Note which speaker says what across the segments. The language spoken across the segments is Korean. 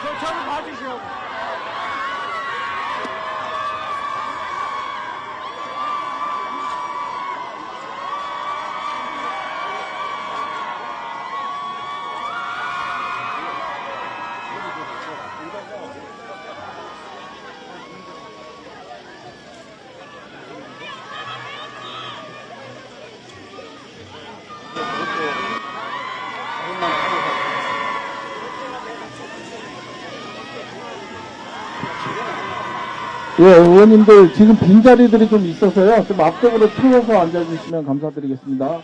Speaker 1: 저를 봐주시오.
Speaker 2: 예, 의원님들 지금 빈자리들이 좀 있어서요. 좀 앞쪽으로 틀어서 앉아주시면 감사드리겠습니다.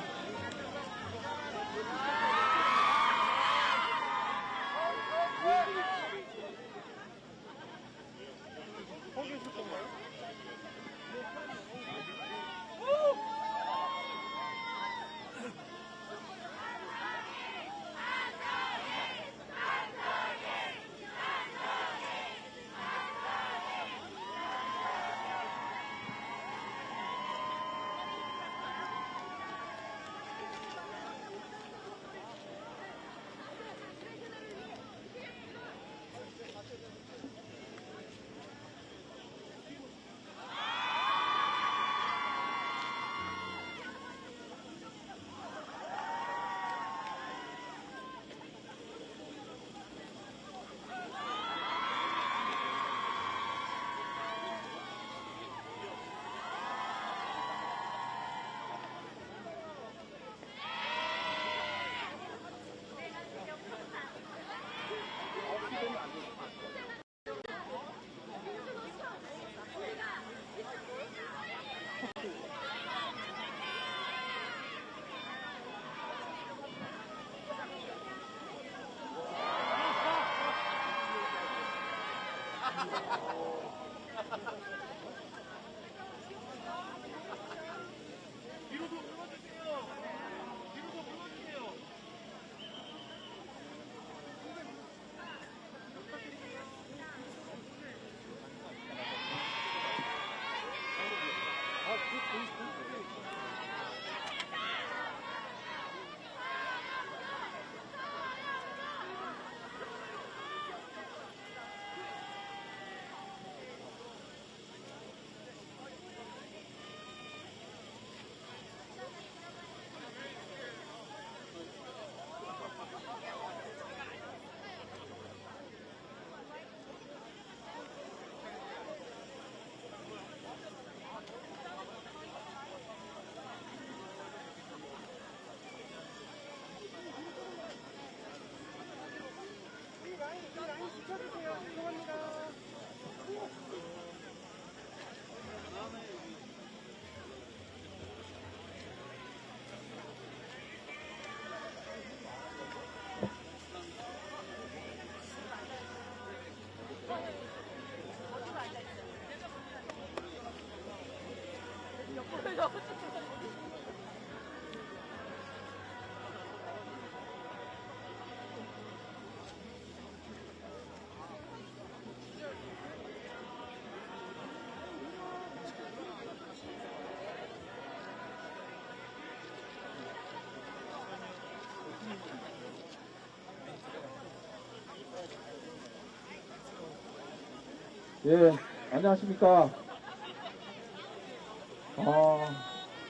Speaker 2: 예, 안녕하십니까.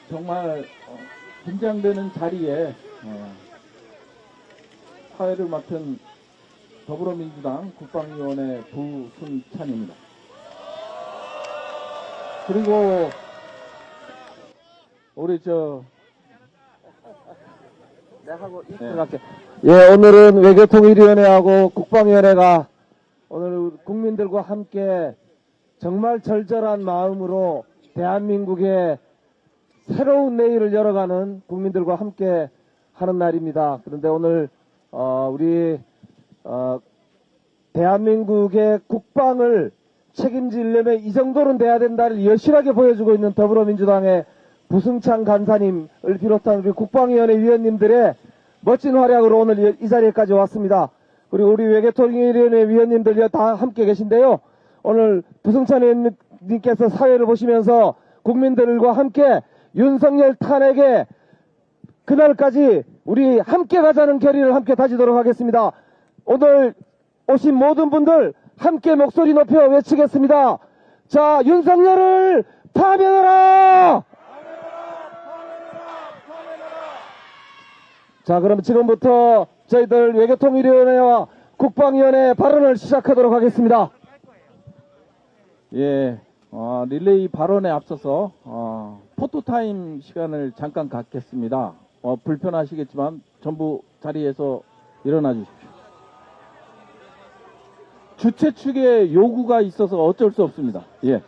Speaker 2: 정말 긴장되는 자리에 사회를 맡은 더불어민주당 국방위원회 부승찬입니다. 그리고 우리 예, 오늘은 외교통일위원회하고 국방위원회가 오늘 국민들과 함께 정말 절절한 마음으로 대한민국의 새로운 내일을 열어가는 국민들과 함께 하는 날입니다. 그런데 오늘 우리 대한민국의 국방을 책임지려면 이 정도는 돼야 된다를 여실하게 보여주고 있는 더불어민주당의 부승찬 간사님을 비롯한 우리 국방위원회 위원님들의 멋진 활약으로 오늘 이 자리에까지 왔습니다. 그리고 우리 외교통일위원회 위원님들 다 함께 계신데요. 오늘 부승찬 의원님께서 사회를 보시면서 국민들과 함께 윤석열 탄핵에 그날까지 우리 함께 가자는 결의를 함께 다지도록 하겠습니다. 오늘 오신 모든 분들 함께 목소리 높여 외치겠습니다. 자, 윤석열을 파면하라! 자, 그럼 지금부터 저희들 외교통일위원회와 국방위원회 발언을 시작하도록 하겠습니다.
Speaker 1: 예, 릴레이 발언에 앞서서 포토타임 시간을 잠깐 갖겠습니다. 불편하시겠지만 전부 자리에서 일어나 주십시오. 주최 측의 요구가 있어서 어쩔 수 없습니다. 예.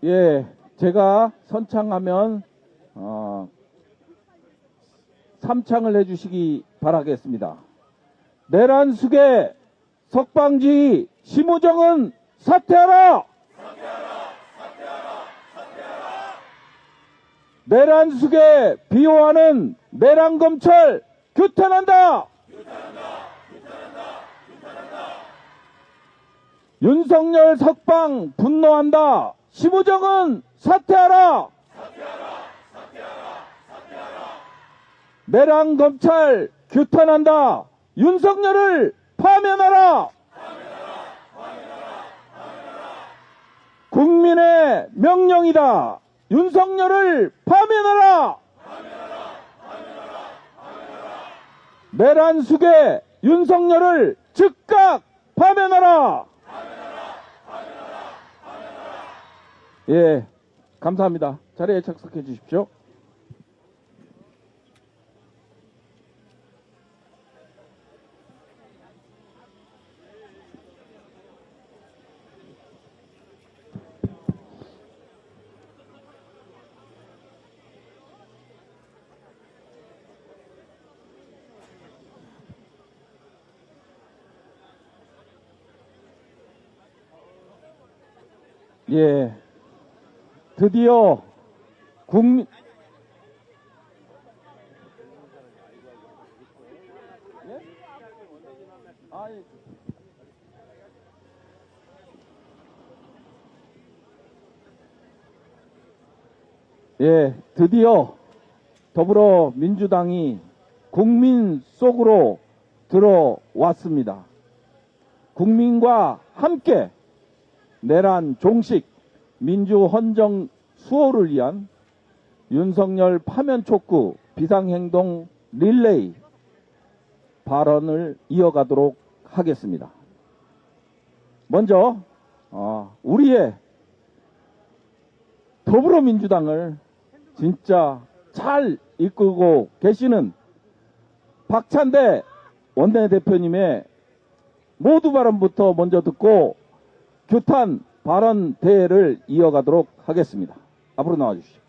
Speaker 1: 예, 제가 선창하면 3창을 해주시기 바라겠습니다. 내란숙의 석방지 심우정은 사퇴하라! 내란숙의 비호하는 내란검찰 규탄한다! 윤석열 석방 분노한다! 심우정은 사퇴하라! 내란검찰 규탄한다! 윤석열을 파면하라! 국민의 명령이다! 윤석열을 파면하라! 내란숙의 윤석열을 즉각 파면하라! 예, 감사합니다. 자리에 착석해 주십시오. 예, 드디어 국민 예, 드디어 더불어민주당이 국민 속으로 들어왔습니다. 국민과 함께 내란 종식 민주헌정 수호를 위한 윤석열 파면 촉구 비상행동 릴레이 발언을 이어가도록 하겠습니다. 먼저 우리의 더불어민주당을 진짜 잘 이끌고 계시는 박찬대 원내대표님의 모두 발언부터 먼저 듣고 규탄 발언 대회를 이어가도록 하겠습니다. 앞으로 나와주시죠.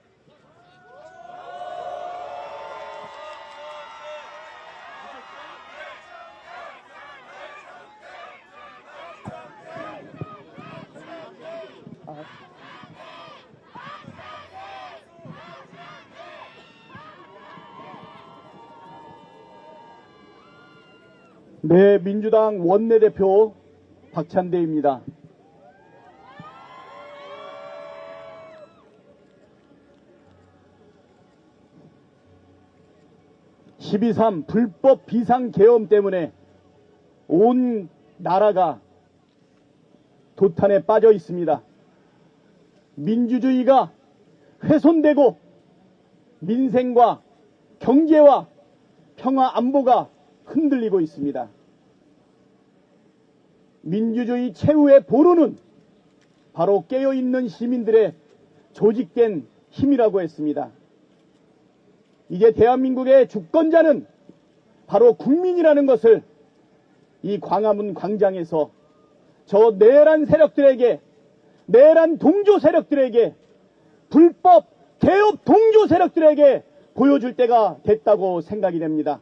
Speaker 3: 네, 민주당 원내대표 박찬대입니다. (12.3) 불법 비상계엄 때문에 온 나라가 도탄에 빠져 있습니다. 민주주의가 훼손되고 민생과 경제와 평화 안보가 흔들리고 있습니다. 민주주의 최후의 보루는 바로 깨어있는 시민들의 조직된 힘이라고 했습니다. 이제 대한민국의 주권자는 바로 국민이라는 것을 이 광화문 광장에서 저 내란 세력들에게, 내란 동조 세력들에게, 불법 개업 동조 세력들에게 보여줄 때가 됐다고 생각이 됩니다.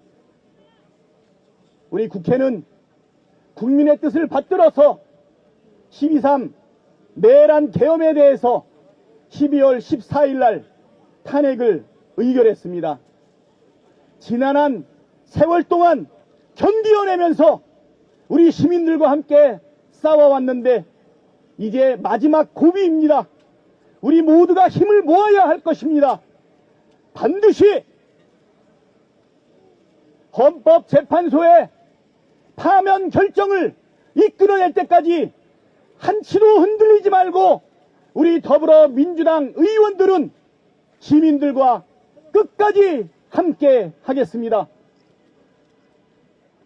Speaker 3: 우리 국회는 국민의 뜻을 받들어서 12.3 내란 계엄에 대해서 12월 14일 날 탄핵을 의결했습니다. 지난한 세월 동안 견디어내면서 우리 시민들과 함께 싸워왔는데 이제 마지막 고비입니다. 우리 모두가 힘을 모아야 할 것입니다. 반드시 헌법재판소의 파면 결정을 이끌어낼 때까지 한치도 흔들리지 말고 우리 더불어민주당 의원들은 시민들과 끝까지 함께 하겠습니다.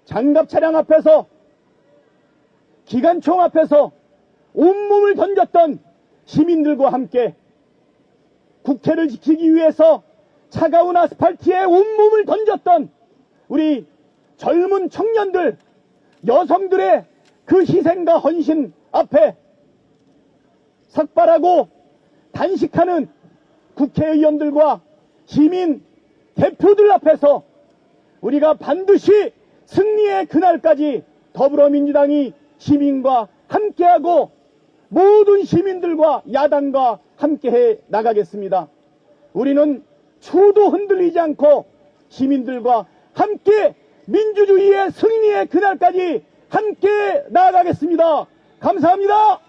Speaker 3: 장갑 차량 앞에서 기관총 앞에서 온몸을 던졌던 시민들과 함께 국회를 지키기 위해서 차가운 아스팔트에 온몸을 던졌던 우리 젊은 청년들, 여성들의 그 희생과 헌신 앞에 삭발하고 단식하는 국회의원들과 시민 대표들 앞에서 우리가 반드시 승리의 그날까지 더불어민주당이 시민과 함께하고 모든 시민들과 야당과 함께해 나가겠습니다. 우리는 추도 흔들리지 않고 시민들과 함께 민주주의의 승리의 그날까지 함께 나아가겠습니다. 감사합니다.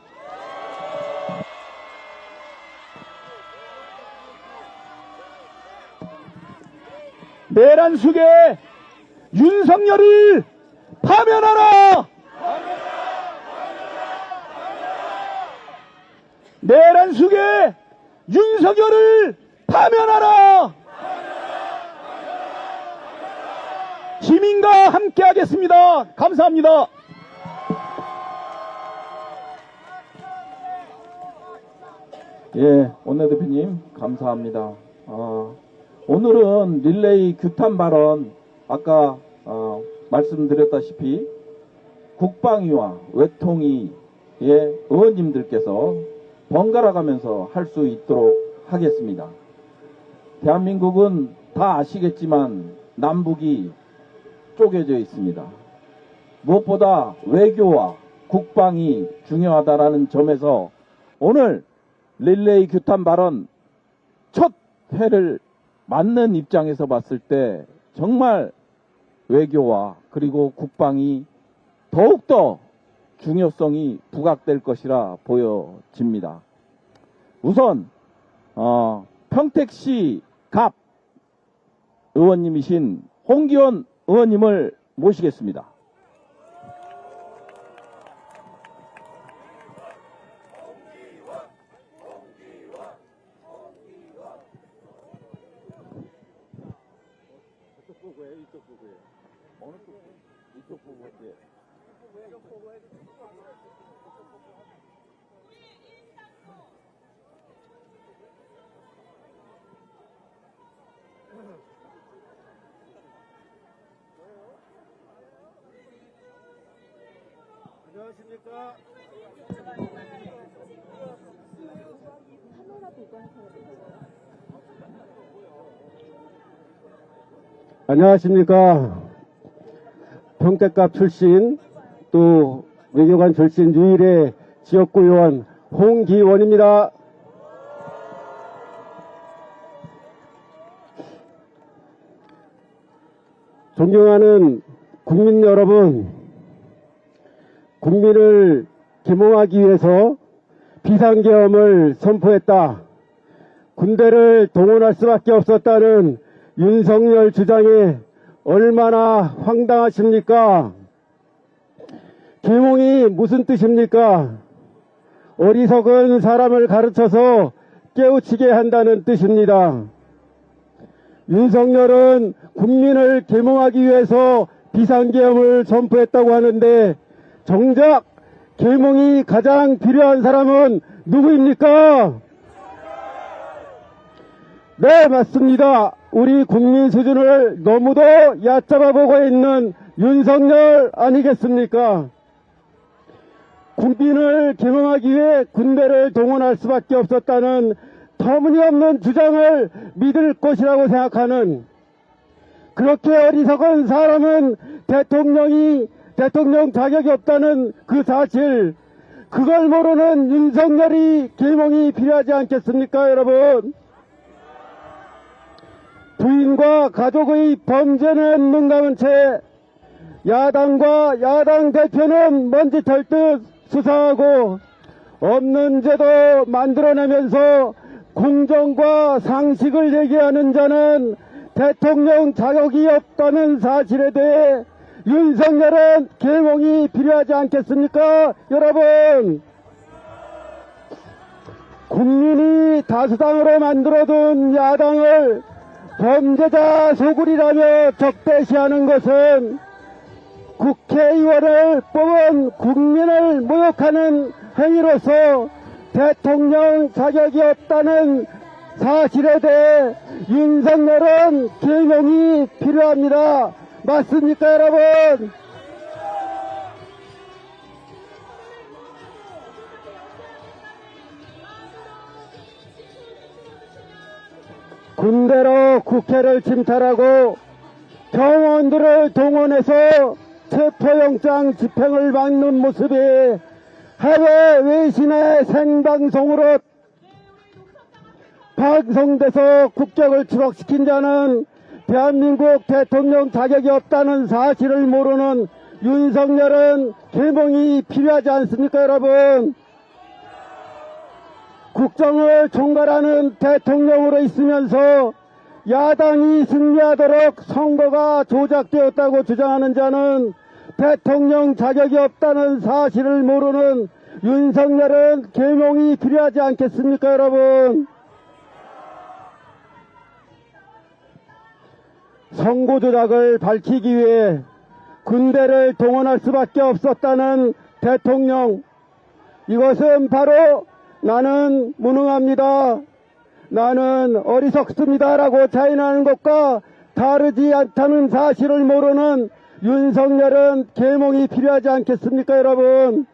Speaker 3: 내란 속에 윤석열을 파면하라! 내란 속에 윤석열을 파면하라! 시민과 함께 하겠습니다. 감사합니다.
Speaker 1: 예, 원내대표님 감사합니다. 오늘은 릴레이 규탄 발언 아까 말씀드렸다시피 국방위와 외통위의 의원님들께서 번갈아 가면서 할 수 있도록 하겠습니다. 대한민국은 다 아시겠지만 남북이 쪼개져 있습니다. 무엇보다 외교와 국방이 중요하다라는 점에서 오늘 릴레이 규탄 발언 첫 회를 맞는 입장에서 봤을 때 정말 외교와 그리고 국방이 더욱더 중요성이 부각될 것이라 보여집니다. 우선 평택시 갑 의원님이신 홍기원 의원님을 모시겠습니다.
Speaker 2: 안녕하십니까. 안녕하십니까. 평택갑 출신 또 외교관 출신 유일의 지역구 의원 홍기원입니다. 존경하는 국민 여러분, 국민을 계몽하기 위해서 비상계엄을 선포했다. 군대를 동원할 수밖에 없었다는 윤석열 주장이 얼마나 황당하십니까? 계몽이 무슨 뜻입니까? 어리석은 사람을 가르쳐서 깨우치게 한다는 뜻입니다. 윤석열은 국민을 계몽하기 위해서 비상계엄을 선포했다고 하는데 정작 계몽이 가장 필요한 사람은 누구입니까? 네, 맞습니다. 우리 국민 수준을 너무도 얕잡아보고 있는 윤석열 아니겠습니까? 국민을 계몽하기 위해 군대를 동원할 수밖에 없었다는 터무니없는 주장을 믿을 것이라고 생각하는 그렇게 어리석은 사람은 대통령 자격이 없다는 그 사실,
Speaker 4: 그걸 모르는 윤석열이 계몽이 필요하지 않겠습니까, 여러분? 부인과 가족의 범죄는 눈감은 채 야당과 야당 대표는 먼지털 듯 수사하고 없는 제도 만들어내면서 공정과 상식을 얘기하는 자는 대통령 자격이 없다는 사실에 대해 윤석열은 계몽이 필요하지 않겠습니까? 여러분, 국민이 다수당으로 만들어둔 야당을 범죄자 소굴이라며 적대시하는 것은 국회의원을 뽑은 국민을 모욕하는 행위로서 대통령 자격이 없다는 사실에 대해 윤석열은 계명이 필요합니다. 맞습니까, 여러분? 군대로 국회를 침탈하고 병원들을 동원해서 체포영장 집행을 막는 모습이 해외 외신의 생방송으로 방송돼서 국격을 추락시킨 자는 대한민국 대통령 자격이 없다는 사실을 모르는 윤석열은 계몽이 필요하지 않습니까, 여러분? 국정을 총괄하는 대통령으로 있으면서 야당이 승리하도록 선거가 조작되었다고 주장하는 자는 대통령 자격이 없다는 사실을 모르는 윤석열은 계몽이 필요하지 않겠습니까, 여러분? 선거 조작을 밝히기 위해 군대를 동원할 수밖에 없었다는 대통령, 이것은 바로 나는 무능합니다, 나는 어리석습니다 라고 자인하는 것과 다르지 않다는 사실을 모르는 윤석열은 계몽이 필요하지 않겠습니까, 여러분?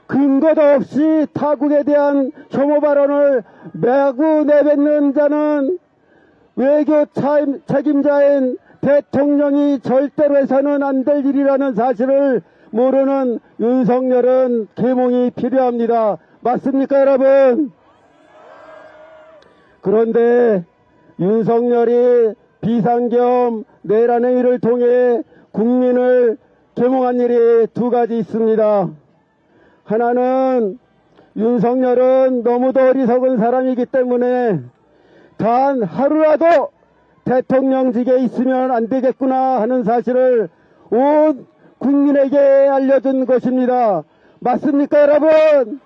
Speaker 4: 근거도 없이 타국에 대한 혐오 발언을 매구 내뱉는 자는 외교 책임자인 대통령이 절대로 해서는 안 될 일이라는 사실을 모르는 윤석열은 계몽이 필요합니다. 맞습니까, 여러분? 그런데 윤석열이 비상겸 내란행위를 통해 국민을 계몽한 일이 두 가지 있습니다. 하나는 윤석열은 너무도 어리석은 사람이기 때문에 단 하루라도 대통령직에 있으면 안 되겠구나 하는 사실을 온 국민에게 알려준 것입니다. 맞습니까, 여러분?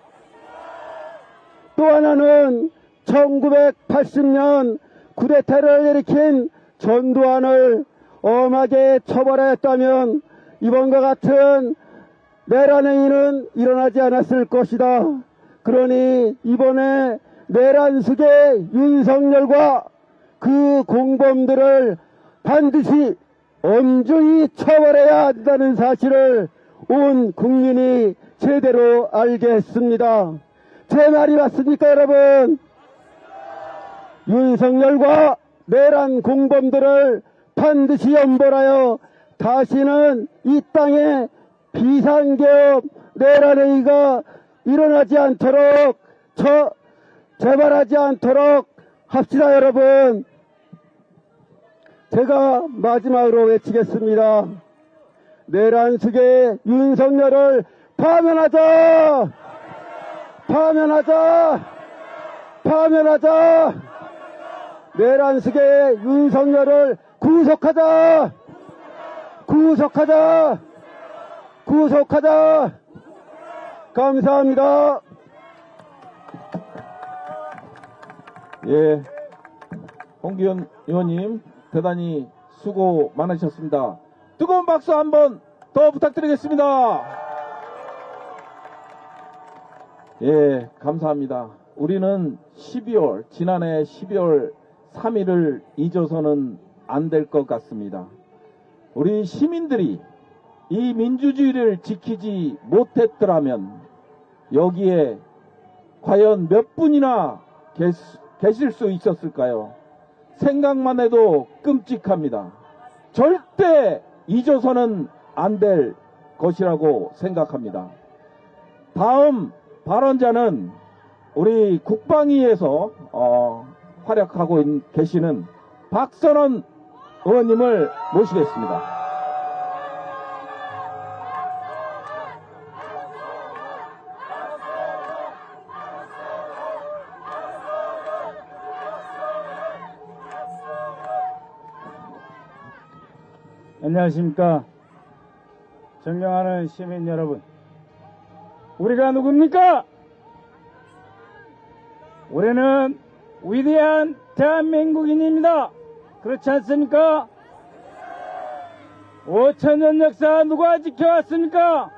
Speaker 4: 또 하나는 1980년 쿠데타를 일으킨 전두환을 엄하게 처벌했다면 이번과 같은 내란행위는 일어나지 않았을 것이다. 그러니 이번에 내란 수계 윤석열과 그 공범들을 반드시 엄중히 처벌해야 한다는 사실을 온 국민이 제대로 알게 했습니다. 제 말이 맞습니까, 여러분? 윤석열과 내란 공범들을 반드시 엄벌하여 다시는 이 땅에 비상계엄 내란행위가 일어나지 않도록 재발하지 않도록 합시다, 여러분. 제가 마지막으로 외치겠습니다. 내란 수계 윤석열을 파면하자! 파면하자! 파면하자! 내란 수계 윤석열을 구속하자! 구속하자! 구속하자! 감사합니다.
Speaker 1: 예, 홍기현 의원님 대단히 수고 많으셨습니다. 뜨거운 박수 한번 더 부탁드리겠습니다. 예, 감사합니다. 우리는 지난해 12월 3일을 잊어서는 안 될 것 같습니다. 우리 시민들이 이 민주주의를 지키지 못했더라면 여기에 과연 몇 분이나 계실 수 있었을까요? 생각만 해도 끔찍합니다. 절대 잊어서는 안 될 것이라고 생각합니다. 다음 발언자는 우리 국방위에서 활약하고 계시는 박선원 의원님을 모시겠습니다.
Speaker 4: 안녕하십니까. 존경하는 시민 여러분. 우리가 누굽니까? 우리는 위대한 대한민국인입니다. 그렇지 않습니까? 5천년 역사 누가 지켜왔습니까?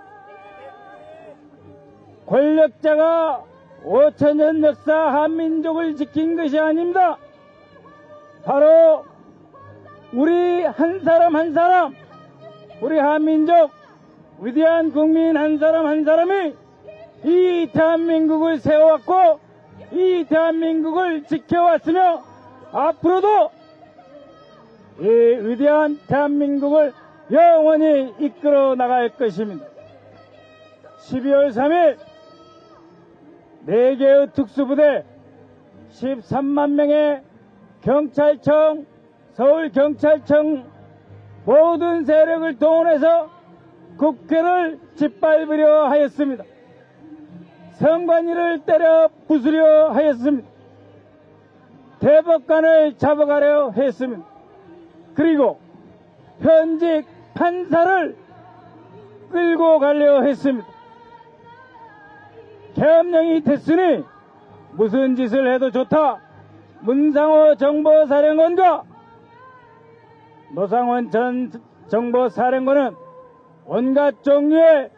Speaker 4: 권력자가 5천년 역사 한민족을 지킨 것이 아닙니다. 바로 우리 한 사람 한 사람, 우리 한민족 위대한 국민 한 사람 한 사람이 이 대한민국을 세워왔고 이 대한민국을 지켜왔으며 앞으로도 이 위대한 대한민국을 영원히 이끌어 나갈 것입니다. 12월 3일 4개의 특수부대 13만 명의 경찰청, 서울경찰청 모든 세력을 동원해서 국회를 짓밟으려 하였습니다. 선관위를 때려 부수려 하였습니다. 대법관을 잡아가려 했습니다. 그리고 현직 판사를 끌고 가려 했습니다. 계엄령이 됐으니 무슨 짓을 해도 좋다. 문상호 정보사령관과 노상원 전 정보사령관은 온갖 종류의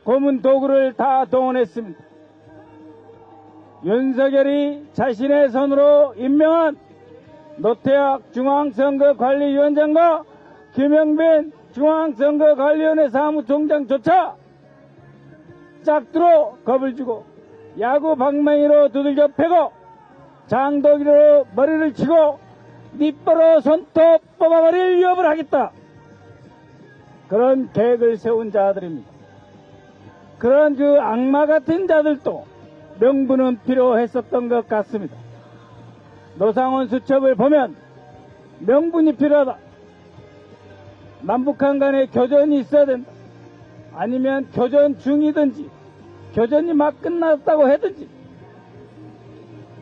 Speaker 4: 고문 도구를 다 동원했습니다. 윤석열이 자신의 손으로 임명한 노태학 중앙선거관리위원장과 김영빈 중앙선거관리위원회 사무총장조차 짝두로 겁을 주고 야구 방망이로 두들겨 패고 장도기로 머리를 치고 니뽀로 손톱 뽑아버릴 위협을 하겠다. 그런 계획을 세운 자들입니다. 그런 그 악마 같은 자들도 명분은 필요했었던 것 같습니다. 노상원 수첩을 보면 명분이 필요하다. 남북한 간에 교전이 있어야 된다. 아니면 교전 중이든지 교전이 막 끝났다고 하든지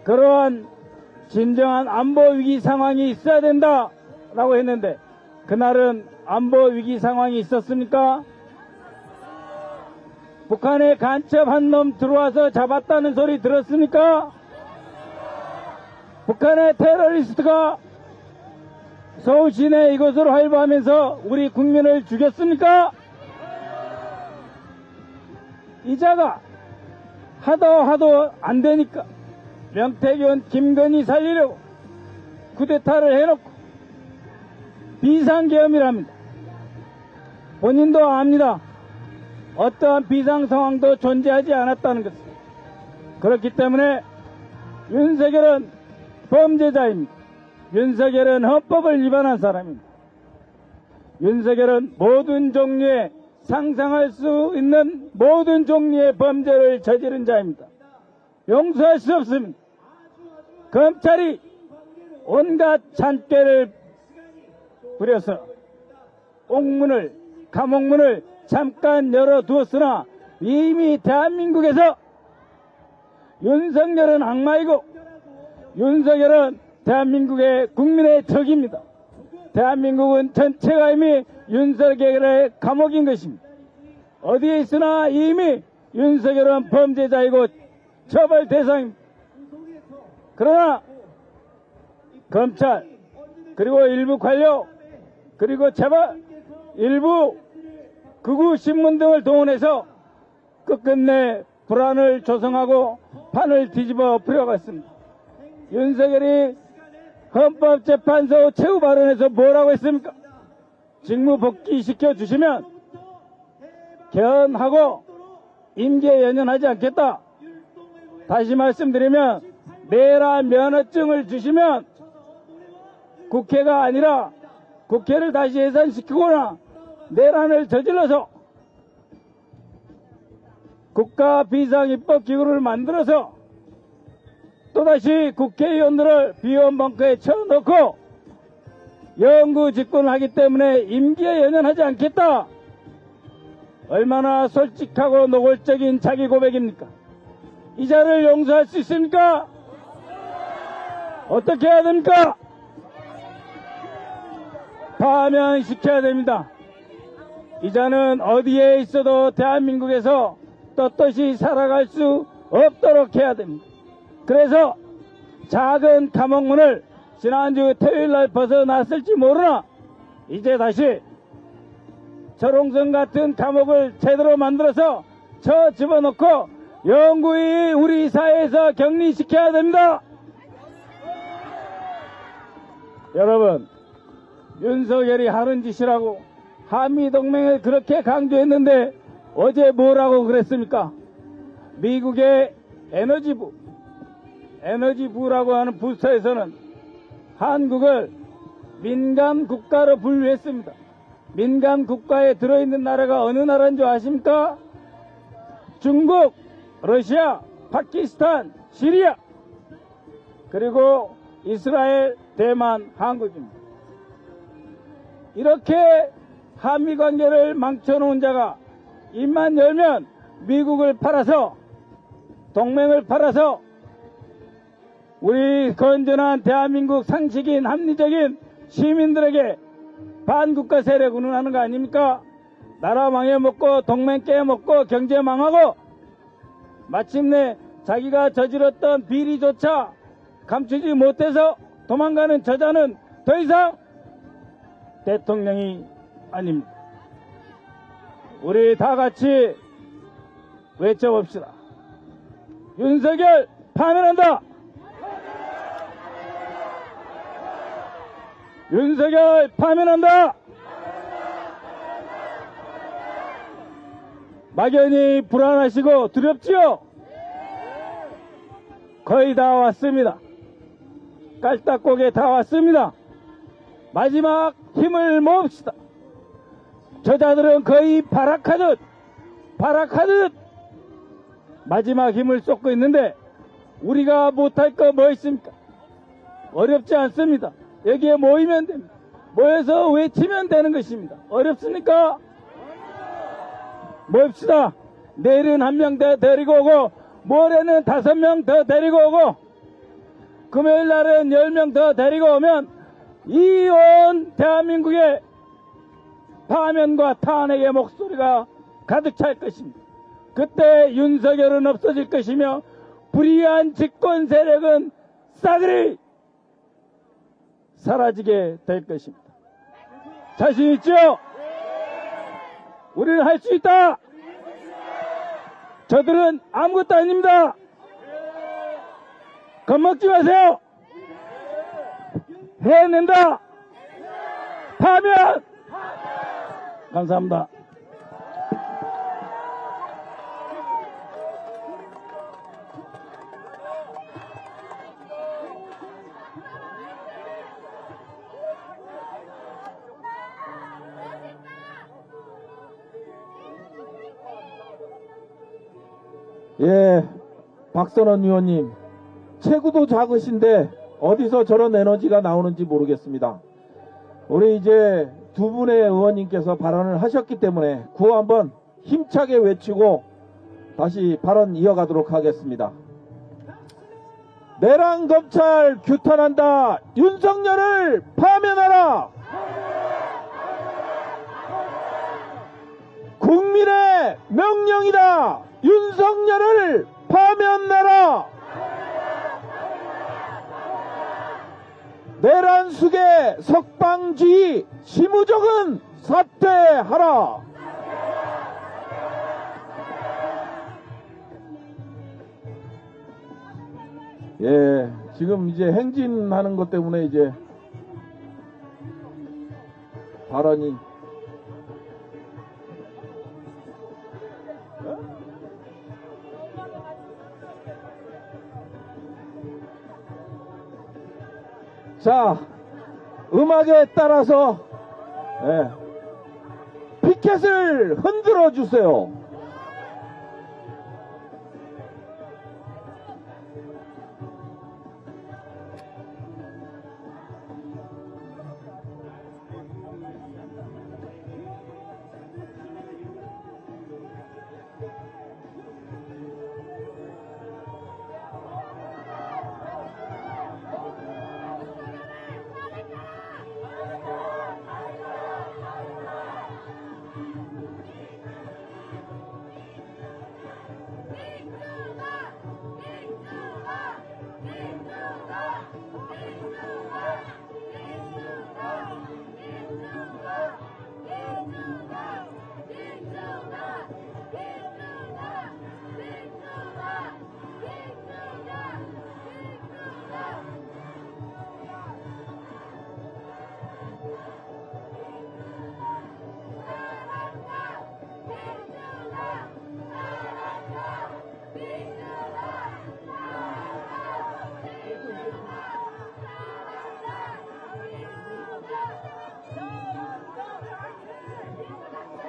Speaker 4: 그러한 진정한 안보 위기 상황이 있어야 된다라고 했는데 그날은 안보 위기 상황이 있었습니까? 북한에 간첩한 놈 들어와서 잡았다는 소리 들었습니까? 북한의 테러리스트가 서울 시내 이곳으로 활보하면서 우리 국민을 죽였습니까? 이자가 하도 안 되니까 명태균, 김건희 살리려고 쿠데타를 해놓고 비상계엄이랍니다. 본인도 압니다. 어떠한 비상 상황도 존재하지 않았다는 것을. 그렇기 때문에 윤석열은 범죄자입니다. 윤석열은 헌법을 위반한 사람입니다. 윤석열은 모든 종류의 상상할 수 있는 모든 종류의 범죄를 저지른 자입니다. 용서할 수 없습니다. 검찰이 온갖 잔꾀를 부려서 옥문을, 감옥문을 잠깐 열어두었으나 이미 대한민국에서 윤석열은 악마이고 윤석열은 대한민국의 국민의 적입니다. 대한민국은 전체가 이미 윤석열의 감옥인 것입니다. 어디에 있으나 이미 윤석열은 범죄자이고 처벌 대상입니다. 그러나 검찰 그리고 일부 관료 그리고 재벌 일부 극우 신문 등을 동원해서 끝끝내 불안을 조성하고 판을 뒤집어 엎으려고 했습니다. 윤석열이 헌법재판소 최후 발언에서 뭐라고 했습니까? 직무 복귀시켜 주시면 개헌하고 임기에 연연하지 않겠다. 다시 말씀드리면 내라 면허증을 주시면 국회가 아니라 국회를 다시 예산시키거나 내란을 저질러서 국가 비상입법기구를 만들어서 또다시 국회의원들을 비원 벙커에 쳐넣고 영구 집권하기 때문에 임기에 연연하지 않겠다. 얼마나 솔직하고 노골적인 자기 고백입니까? 이 자를 용서할 수 있습니까? 어떻게 해야 됩니까? 파면시켜야 됩니다. 이 자는 어디에 있어도 대한민국에서 떳떳이 살아갈 수 없도록 해야 됩니다. 그래서 작은 감옥문을 지난주 토요일날 벗어났을지 모르나 이제 다시 철옹성 같은 감옥을 제대로 만들어서 쳐 집어넣고 영구히 우리 사회에서 격리시켜야 됩니다. 여러분, 윤석열이 하는 짓이라고 한미동맹을 그렇게 강조했는데 어제 뭐라고 그랬습니까? 미국의 에너지부라고 하는 부서에서는 한국을 민간 국가로 분류했습니다. 민간 국가에 들어있는 나라가 어느 나라인 줄 아십니까? 중국, 러시아, 파키스탄, 시리아, 그리고 이스라엘, 대만, 한국입니다. 이렇게 한미관계를 망쳐놓은 자가 입만 열면 미국을 팔아서, 동맹을 팔아서 우리 건전한 대한민국 상식인 합리적인 시민들에게 반국가 세력 운운하는 거 아닙니까? 나라 망해먹고 동맹 깨먹고 경제 망하고 마침내 자기가 저질렀던 비리조차 감추지 못해서 도망가는 저자는 더 이상 대통령이 아닙니다. 우리 다 같이 외쳐봅시다. 윤석열 파면한다! 윤석열 파면한다! 막연히 불안하시고 두렵지요? 거의 다 왔습니다. 깔딱고개 다 왔습니다. 마지막 힘을 모읍시다. 저자들은 거의 발악하듯 마지막 힘을 쏟고 있는데 우리가 못할 거 뭐 있습니까? 어렵지 않습니다. 여기에 모이면 됩니다. 모여서 외치면 되는 것입니다. 어렵습니까? 모읍시다. 내일은 1명 더 데리고 오고 모레는 5명 더 데리고 오고 금요일 날은 10명 더 데리고 오면 이 온 대한민국의 파면과 탄핵의 목소리가 가득 찰 것입니다. 그때 윤석열은 없어질 것이며 불의한 집권 세력은 싸그리 사라지게 될 것입니다. 자신 있죠? 우리는 할 수 있다. 저들은 아무것도 아닙니다. 겁먹지 마세요. 해낸다. 파면. 감사합니다.
Speaker 1: 예, 박선원 의원님, 체구도 작으신데 어디서 저런 에너지가 나오는지 모르겠습니다. 우리 이제 두 분의 의원님께서 발언을 하셨기 때문에 구호 한번 힘차게 외치고 다시 발언 이어가도록 하겠습니다. 내란 검찰 규탄한다. 윤석열을 파면하라. 국민의 명령이다. 윤석열을 파면하라. 내란 수계 석방주의 심우정은 사퇴하라. 예, 지금 이제 행진하는 것 때문에 이제 발언이 자, 음악에 따라서 피켓을 흔들어 주세요.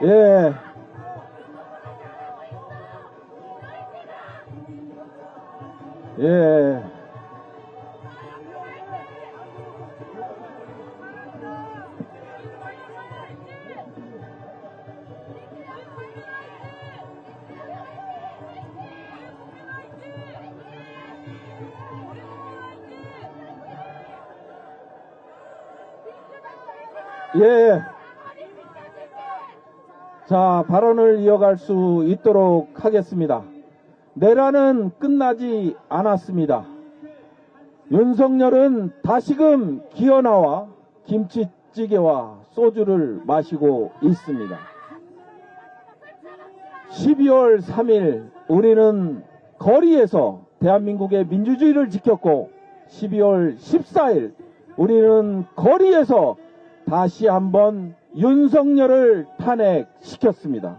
Speaker 1: 예. 예. 예. 자, 발언을 이어갈 수 있도록 하겠습니다. 내란은 끝나지 않았습니다. 윤석열은 다시금 기어나와 김치찌개와 소주를 마시고 있습니다. 12월 3일 우리는 거리에서 대한민국의 민주주의를 지켰고 12월 14일 우리는 거리에서 다시 한번 윤석열을 탄핵시켰습니다.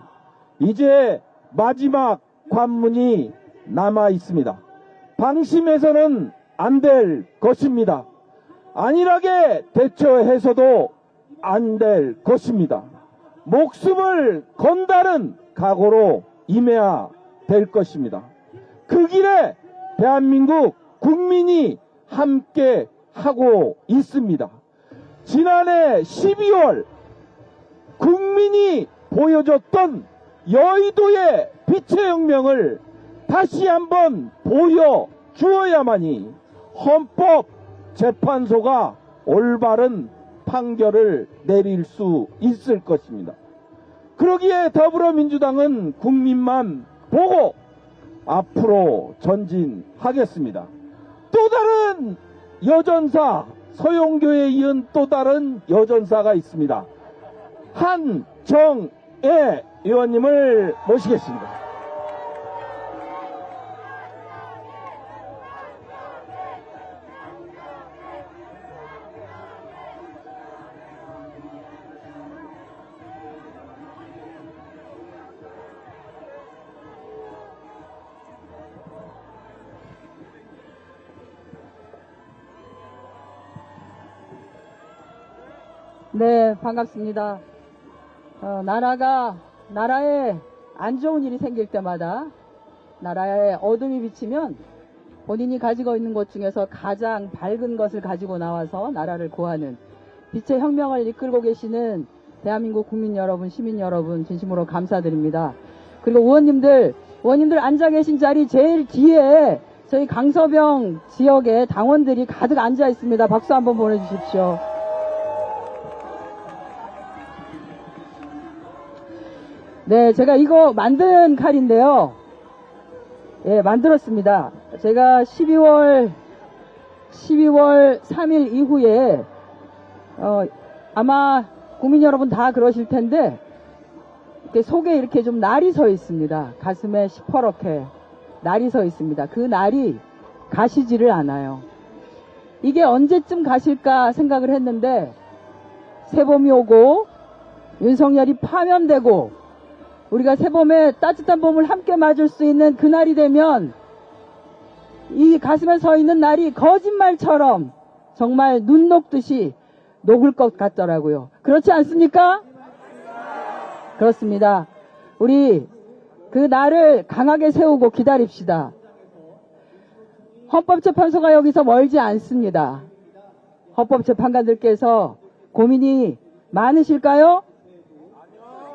Speaker 1: 이제 마지막 관문이 남아 있습니다. 방심해서는 안 될 것입니다. 안일하게 대처해서도 안 될 것입니다. 목숨을 건다는 각오로 임해야 될 것입니다. 그 길에 대한민국 국민이 함께 하고 있습니다. 지난해 12월 국민이 보여줬던 여의도의 빛의 혁명을 다시 한번 보여주어야만이 헌법재판소가 올바른 판결을 내릴 수 있을 것입니다. 그러기에 더불어민주당은 국민만 보고 앞으로 전진하겠습니다. 또 다른 여전사, 서용교에 이은 또 다른 여전사가 있습니다. 한정애 의원님을 모시겠습니다.
Speaker 5: 네, 반갑습니다. 나라에 안 좋은 일이 생길 때마다 나라에 어둠이 비치면 본인이 가지고 있는 것 중에서 가장 밝은 것을 가지고 나와서 나라를 구하는 빛의 혁명을 이끌고 계시는 대한민국 국민 여러분, 시민 여러분 진심으로 감사드립니다. 그리고 의원님들 앉아 계신 자리 제일 뒤에 저희 강서병 지역의 당원들이 가득 앉아 있습니다. 박수 한번 보내주십시오. 네, 제가 이거 만든 칼인데요. 예, 만들었습니다. 제가 12월 3일 이후에, 아마 국민 여러분 다 그러실 텐데, 이렇게 속에 이렇게 좀 날이 서 있습니다. 가슴에 시퍼렇게 날이 서 있습니다. 그 날이 가시지를 않아요. 이게 언제쯤 가실까 생각을 했는데, 새봄이 오고, 윤석열이 파면되고, 우리가 새봄에 따뜻한 봄을 함께 맞을 수 있는 그날이 되면 이 가슴에 서 있는 날이 거짓말처럼 정말 눈 녹듯이 녹을 것 같더라고요. 그렇지 않습니까? 그렇습니다. 우리 그 날을 강하게 세우고 기다립시다. 헌법재판소가 여기서 멀지 않습니다. 헌법재판관들께서 고민이 많으실까요?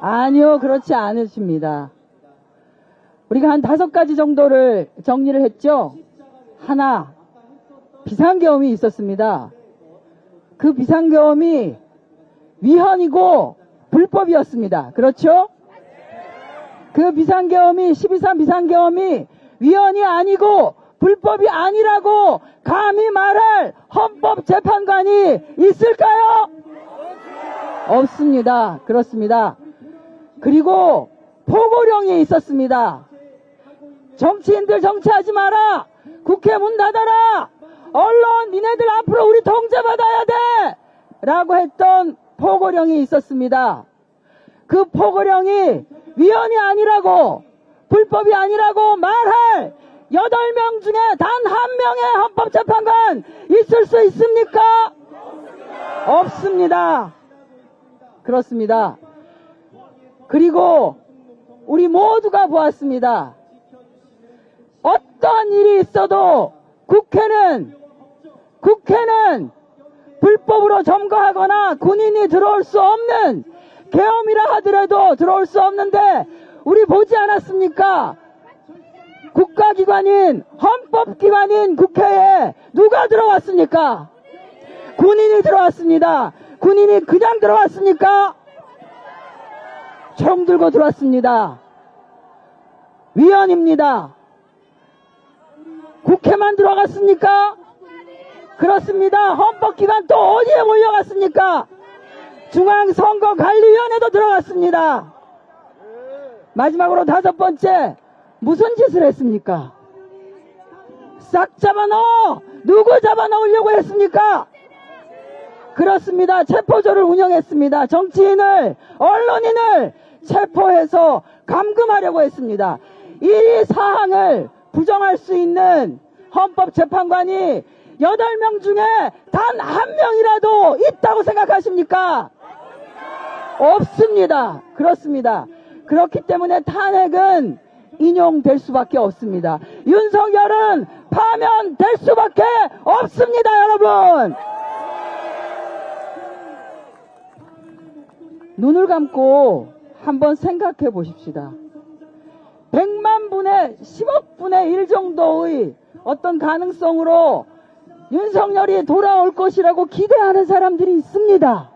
Speaker 5: 아니요, 그렇지 않으십니다. 우리가 한 5가지 정도를 정리를 했죠. 하나, 비상계엄이 있었습니다. 그 비상계엄이 위헌이고 불법이었습니다. 그렇죠? 그 비상계엄이 12.3 비상계엄이 위헌이 아니고 불법이 아니라고 감히 말할 헌법재판관이 있을까요? 없습니다. 그렇습니다. 그리고 포고령이 있었습니다. 정치인들 정치하지 마라. 국회 문 닫아라. 언론 니네들 앞으로 우리 통제받아야 돼. 라고 했던 포고령이 있었습니다. 그 포고령이 위헌이 아니라고 불법이 아니라고 말할 8명 중에 단 한 명의 헌법재판관 있을 수 있습니까? 없습니다. 그렇습니다. 그리고 우리 모두가 보았습니다. 어떤 일이 있어도 국회는 불법으로 점거하거나 군인이 들어올 수 없는, 계엄이라 하더라도 들어올 수 없는데 우리 보지 않았습니까? 국가기관인, 헌법기관인 국회에 누가 들어왔습니까? 군인이 들어왔습니다. 군인이 그냥 들어왔습니까? 총 들고 들어왔습니다. 위헌입니다. 국회만 들어갔습니까? 그렇습니다. 헌법기관 또 어디에 몰려갔습니까? 중앙선거관리위원회도 들어갔습니다. 마지막으로 5번째, 무슨 짓을 했습니까? 싹 잡아넣어! 누구 잡아넣으려고 했습니까? 그렇습니다. 체포조를 운영했습니다. 정치인을, 언론인을 체포해서 감금하려고 했습니다. 이 사항을 부정할 수 있는 헌법재판관이 8명 중에 단 한 명이라도 있다고 생각하십니까? 없습니다. 그렇습니다. 그렇기 때문에 탄핵은 인용될 수밖에 없습니다. 윤석열은 파면될 수밖에 없습니다, 여러분! 눈을 감고 한번 생각해 보십시다. 100만 분의 10억 분의 1 정도의 어떤 가능성으로 윤석열이 돌아올 것이라고 기대하는 사람들이 있습니다.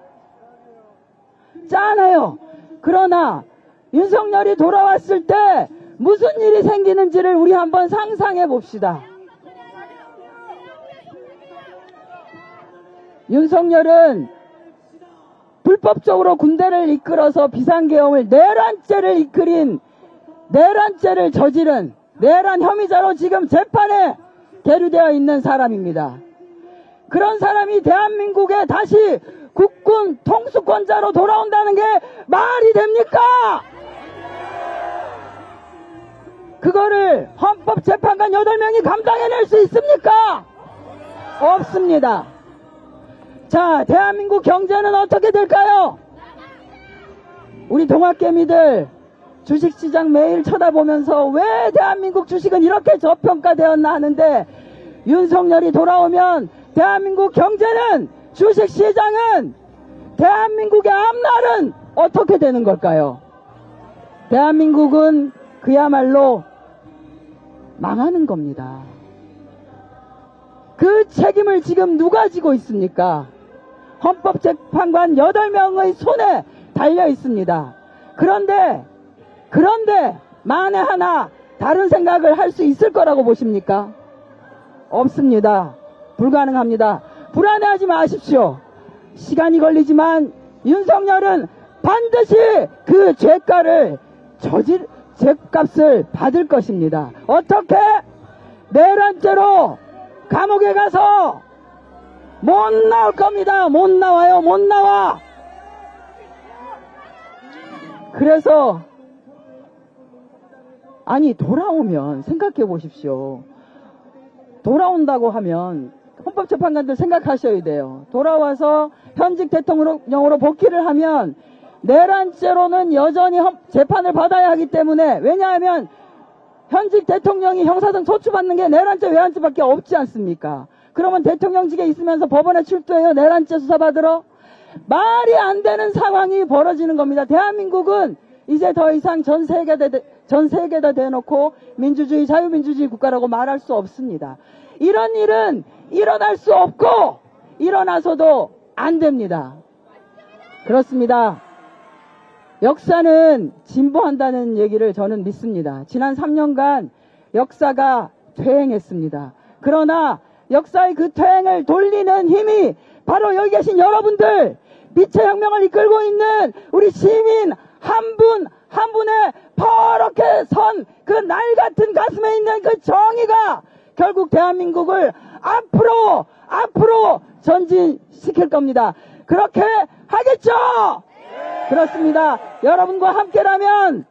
Speaker 5: 짠해요. 그러나 윤석열이 돌아왔을 때 무슨 일이 생기는지를 우리 한번 상상해 봅시다. 윤석열은 불법적으로 군대를 이끌어서 비상계엄을 내란죄를 저지른 내란 혐의자로 지금 재판에 계류되어 있는 사람입니다. 그런 사람이 대한민국에 다시 국군 통수권자로 돌아온다는 게 말이 됩니까? 그거를 헌법재판관 8명이 감당해낼 수 있습니까? 없습니다. 자, 대한민국 경제는 어떻게 될까요? 우리 동학개미들 주식시장 매일 쳐다보면서 왜 대한민국 주식은 이렇게 저평가되었나 하는데, 윤석열이 돌아오면 대한민국 경제는, 주식시장은, 대한민국의 앞날은 어떻게 되는 걸까요? 대한민국은 그야말로 망하는 겁니다. 그 책임을 지금 누가 지고 있습니까? 헌법재판관 8명의 손에 달려 있습니다. 그런데 만에 하나 다른 생각을 할 수 있을 거라고 보십니까? 없습니다. 불가능합니다. 불안해하지 마십시오. 시간이 걸리지만 윤석열은 반드시 그 죄값을 받을 것입니다. 어떻게? 내란죄로 감옥에 가서 못 나올 겁니다. 못 나와요. 못 나와. 그래서 아니, 돌아오면 생각해 보십시오. 돌아온다고 하면 헌법재판관들 생각하셔야 돼요. 돌아와서 현직 대통령으로 복귀를 하면 내란죄로는 여전히 재판을 받아야 하기 때문에, 왜냐하면 현직 대통령이 형사등 소추받는 게 내란죄, 외환죄밖에 없지 않습니까? 그러면 대통령직에 있으면서 법원에 출두해요? 내란죄 수사받으러? 말이 안 되는 상황이 벌어지는 겁니다. 대한민국은 이제 더 이상 전 세계에다 대놓고 민주주의, 자유민주주의 국가라고 말할 수 없습니다. 이런 일은 일어날 수 없고 일어나서도 안 됩니다. 그렇습니다. 역사는 진보한다는 얘기를 저는 믿습니다. 지난 3년간 역사가 퇴행했습니다. 그러나 역사의 그 퇴행을 돌리는 힘이 바로 여기 계신 여러분들, 빛의 혁명을 이끌고 있는 우리 시민 한 분 한 분의 퍼렇게 선 그 날 같은 가슴에 있는 그 정의가 결국 대한민국을 앞으로 전진시킬 겁니다. 그렇게 하겠죠? 그렇습니다. 여러분과 함께라면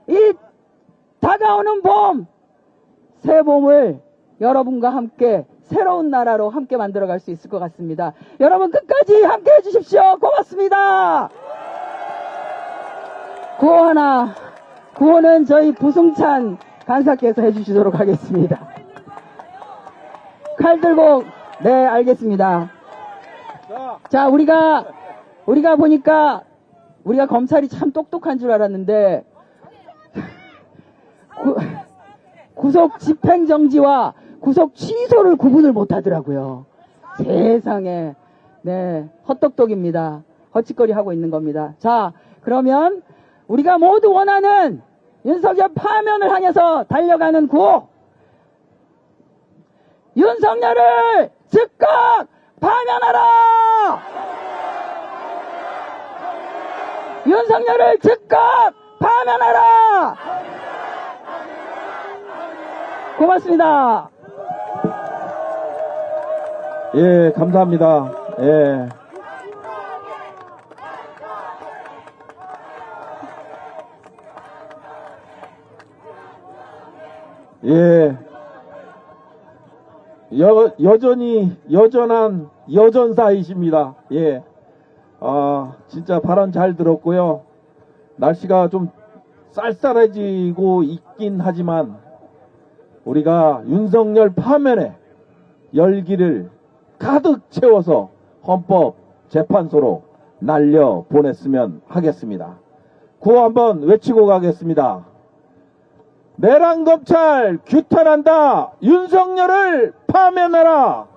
Speaker 5: 이 다가오는 봄, 새 봄을 여러분과 함께 새로운 나라로 함께 만들어갈 수 있을 것 같습니다. 여러분 끝까지 함께 해주십시오. 고맙습니다. 구호는 저희 부승찬 간사께서 해주시도록 하겠습니다. 칼 들고, 네, 알겠습니다. 자, 우리가 보니까, 우리가 검찰이 참 똑똑한 줄 알았는데, 구속 집행정지와 구속 취소를 구분을 못 하더라고요. 세상에. 네, 헛똑똑입니다. 헛짓거리 하고 있는 겁니다. 자, 그러면 우리가 모두 원하는 윤석열 파면을 향해서 달려가는 구호. 윤석열을 즉각 파면하라! 윤석열을 즉각 파면하라! 고맙습니다.
Speaker 1: 예, 감사합니다. 예. 예. 여전한 여전사이십니다. 예. 진짜 발언 잘 들었고요. 날씨가 좀 쌀쌀해지고 있긴 하지만 우리가 윤석열 파면에 열기를 가득 채워서 헌법재판소로 날려 보냈으면 하겠습니다. 구호 한번 외치고 가겠습니다. 내란 검찰 규탄한다. 윤석열을 파면하라.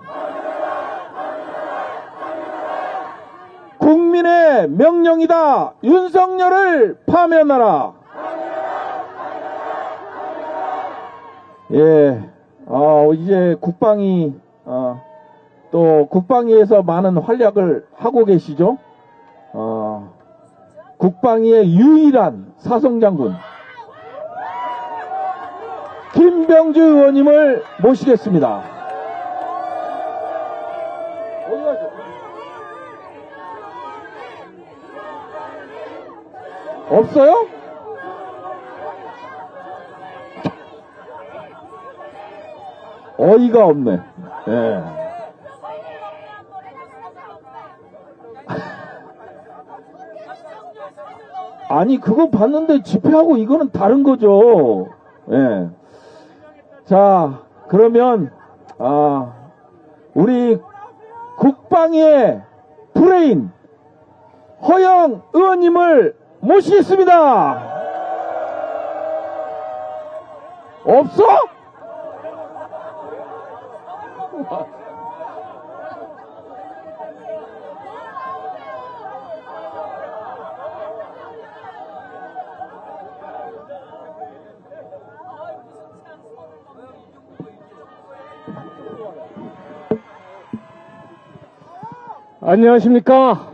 Speaker 1: 국민의 명령이다. 윤석열을 파면하라. 예, 이제 또 국방위에서 많은 활약을 하고 계시죠. 국방위의 유일한 사성장군 김병주 의원님을 모시겠습니다. 어디 가죠? 없어요? 어이가 없네. 예. 아니, 그거 봤는데 집회하고 이거는 다른 거죠. 예. 자, 그러면, 우리 국방의 브레인, 허영 의원님을 모시겠습니다. 없어?
Speaker 4: 안녕하십니까.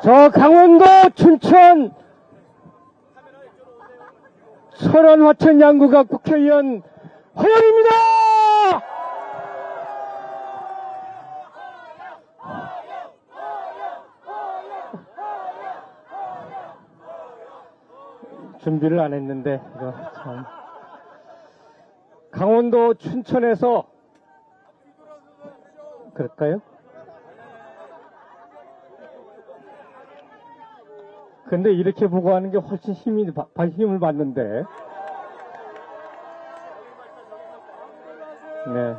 Speaker 4: 저 강원도 춘천 철원 화천 양구가 국회의원 허영입니다. 준비를 안 했는데 이거 참. 강원도 춘천에서 그럴까요? 근데 이렇게 보고 하는 게 훨씬 힘을 받는데. 네.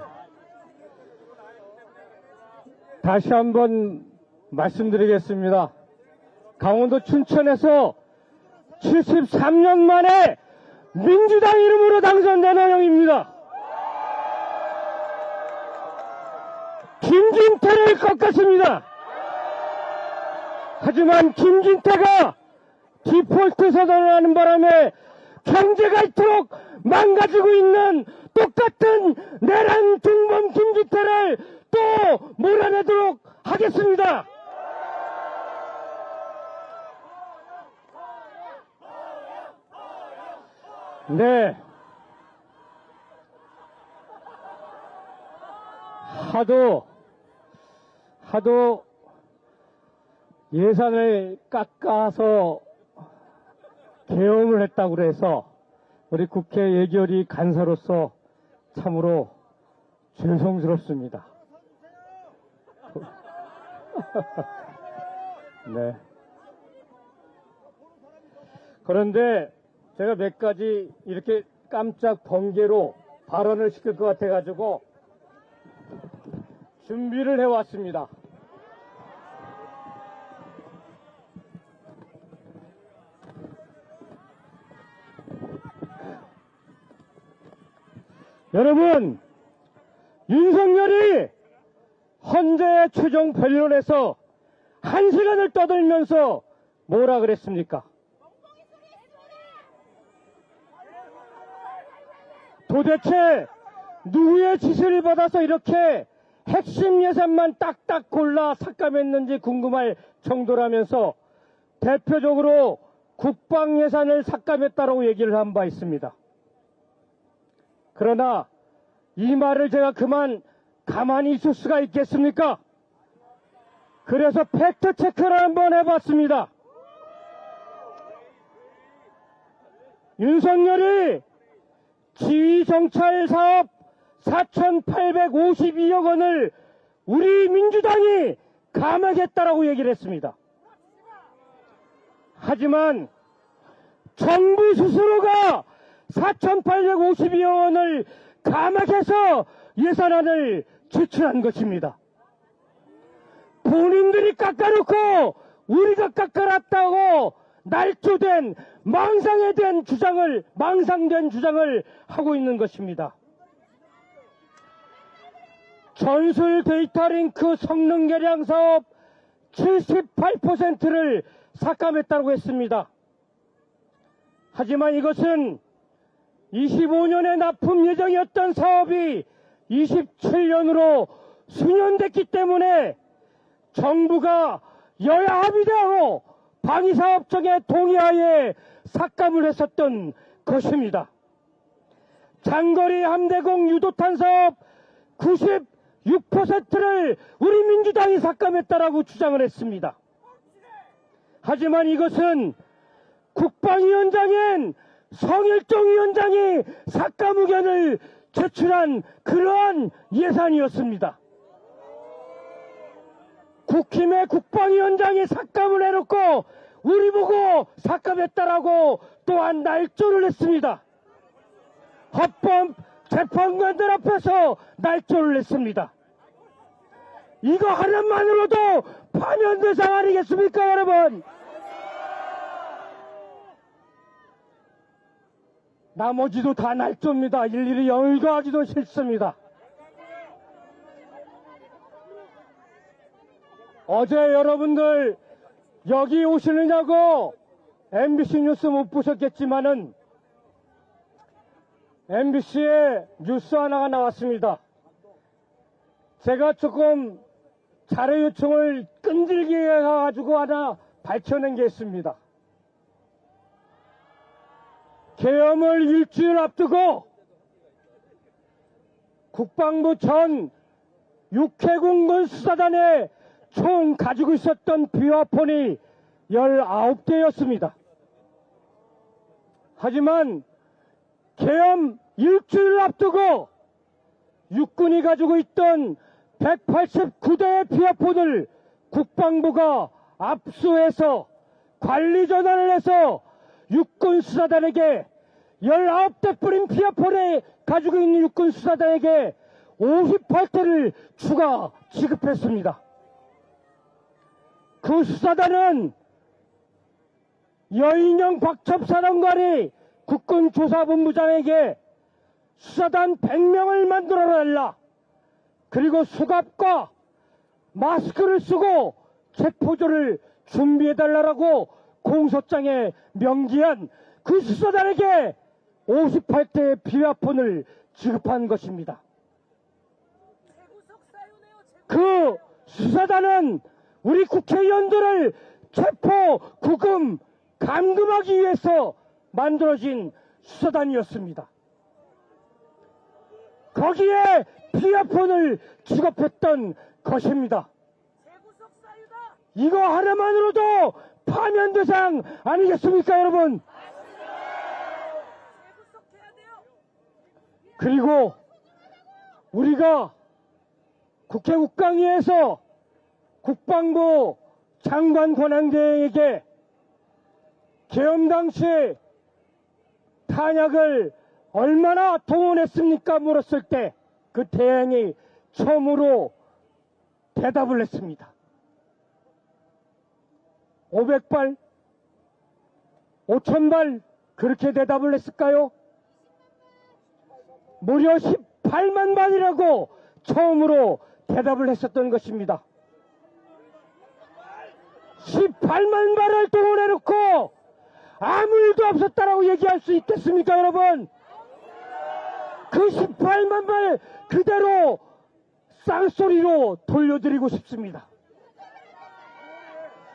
Speaker 4: 다시 한번 말씀드리겠습니다. 강원도 춘천에서 73년 만에 민주당 이름으로 당선된 허영입니다. 김진태를 꺾었습니다. 하지만 김진태가 디폴트 선언을 하는 바람에 경제가 이토록 망가지고 있는 똑같은 내란 중범 김진태를 또 몰아내도록 하겠습니다. 네. 하도 예산을 깎아서 계엄을 했다고 그래서 우리 국회 예결위 간사로서 참으로 죄송스럽습니다. 네. 그런데 제가 몇 가지 이렇게 깜짝 번개로 발언을 시킬 것 같아가지고 준비를 해왔습니다. 여러분, 윤석열이 헌재 최종 변론에서 1시간을 떠들면서 뭐라 그랬습니까? 도대체 누구의 지시를 받아서 이렇게 핵심 예산만 딱딱 골라 삭감했는지 궁금할 정도라면서 대표적으로 국방 예산을 삭감했다고 얘기를 한 바 있습니다. 그러나 이 말을 제가 가만히 있을 수가 있겠습니까? 그래서 팩트 체크를 한번 해봤습니다. 윤석열이 지휘정찰 사업 4,852억 원을 우리 민주당이 감액했다라고 얘기를 했습니다. 하지만 정부 스스로가 4,852억 원을 감액해서 예산안을 제출한 것입니다. 본인들이 깎아놓고 우리가 깎아놨다고 날조된 망상된 주장을 하고 있는 것입니다. 전술 데이터 링크 성능 개량 사업 78%를 삭감했다고 했습니다. 하지만 이것은 25년에 납품 예정이었던 사업이 27년으로 수년됐기 때문에 정부가 여야 합의되어 방위사업청의 동의하에 삭감을 했었던 것입니다. 장거리 함대공 유도탄 사업 96%를 우리 민주당이 삭감했다라고 주장을 했습니다. 하지만 이것은 국방위원장인 성일종 위원장이 삭감 의견을 제출한 그러한 예산이었습니다. 국힘의 국방위원장이 삭감을 해놓고 우리 보고 삭감했다라고 또한 날조를 했습니다. 헌법 재판관들 앞에서 날조를 했습니다. 이거 하나만으로도 파면 대상 아니겠습니까, 여러분? 나머지도 다 날조입니다. 일일이 열거하기도 싫습니다. 어제 여러분들 여기 오시느냐고 MBC 뉴스 못 보셨겠지만은 MBC에 뉴스 하나가 나왔습니다. 제가 조금 자료 요청을 끈질기게 해가지고 하나 밝혀낸 게 있습니다. 계엄을 일주일 앞두고 국방부 전 육해공군 수사단에 총 가지고 있었던 비화폰이 19대였습니다. 하지만 계엄 일주일 앞두고 육군이 가지고 있던 189대의 비화폰을 국방부가 압수해서 관리 전환을 해서 육군 수사단에게 19대 뿌린 비화폰에 가지고 있는 육군 수사단에게 58대를 추가 지급했습니다. 그 수사단은 여인영 박첩사령관이 국군조사본부장에게 수사단 100명을 만들어달라. 그리고 수갑과 마스크를 쓰고 체포조를 준비해달라고 공소장에 명기한 그 수사단에게 58대의 비화폰을 지급한 것입니다. 그 수사단은 우리 국회의원들을 체포, 구금, 감금하기 위해서 만들어진 수사단이었습니다. 거기에 비화폰을 지급했던 것입니다. 이거 하나만으로도 파면 대상 아니겠습니까, 여러분? 그리고 우리가 국회 국방위에서 국방부 장관 권한대행에게 계엄 당시 탄약을 얼마나 동원했습니까? 물었을 때 그 대행이 처음으로 대답을 했습니다. 500발? 5,000발? 그렇게 대답을 했을까요? 무려 18만 발이라고 처음으로 대답을 했었던 것입니다. 18만 발을 동원해놓고 아무 일도 없었다라고 얘기할 수 있겠습니까, 여러분? 그 18만 발 그대로 쌍소리로 돌려드리고 싶습니다.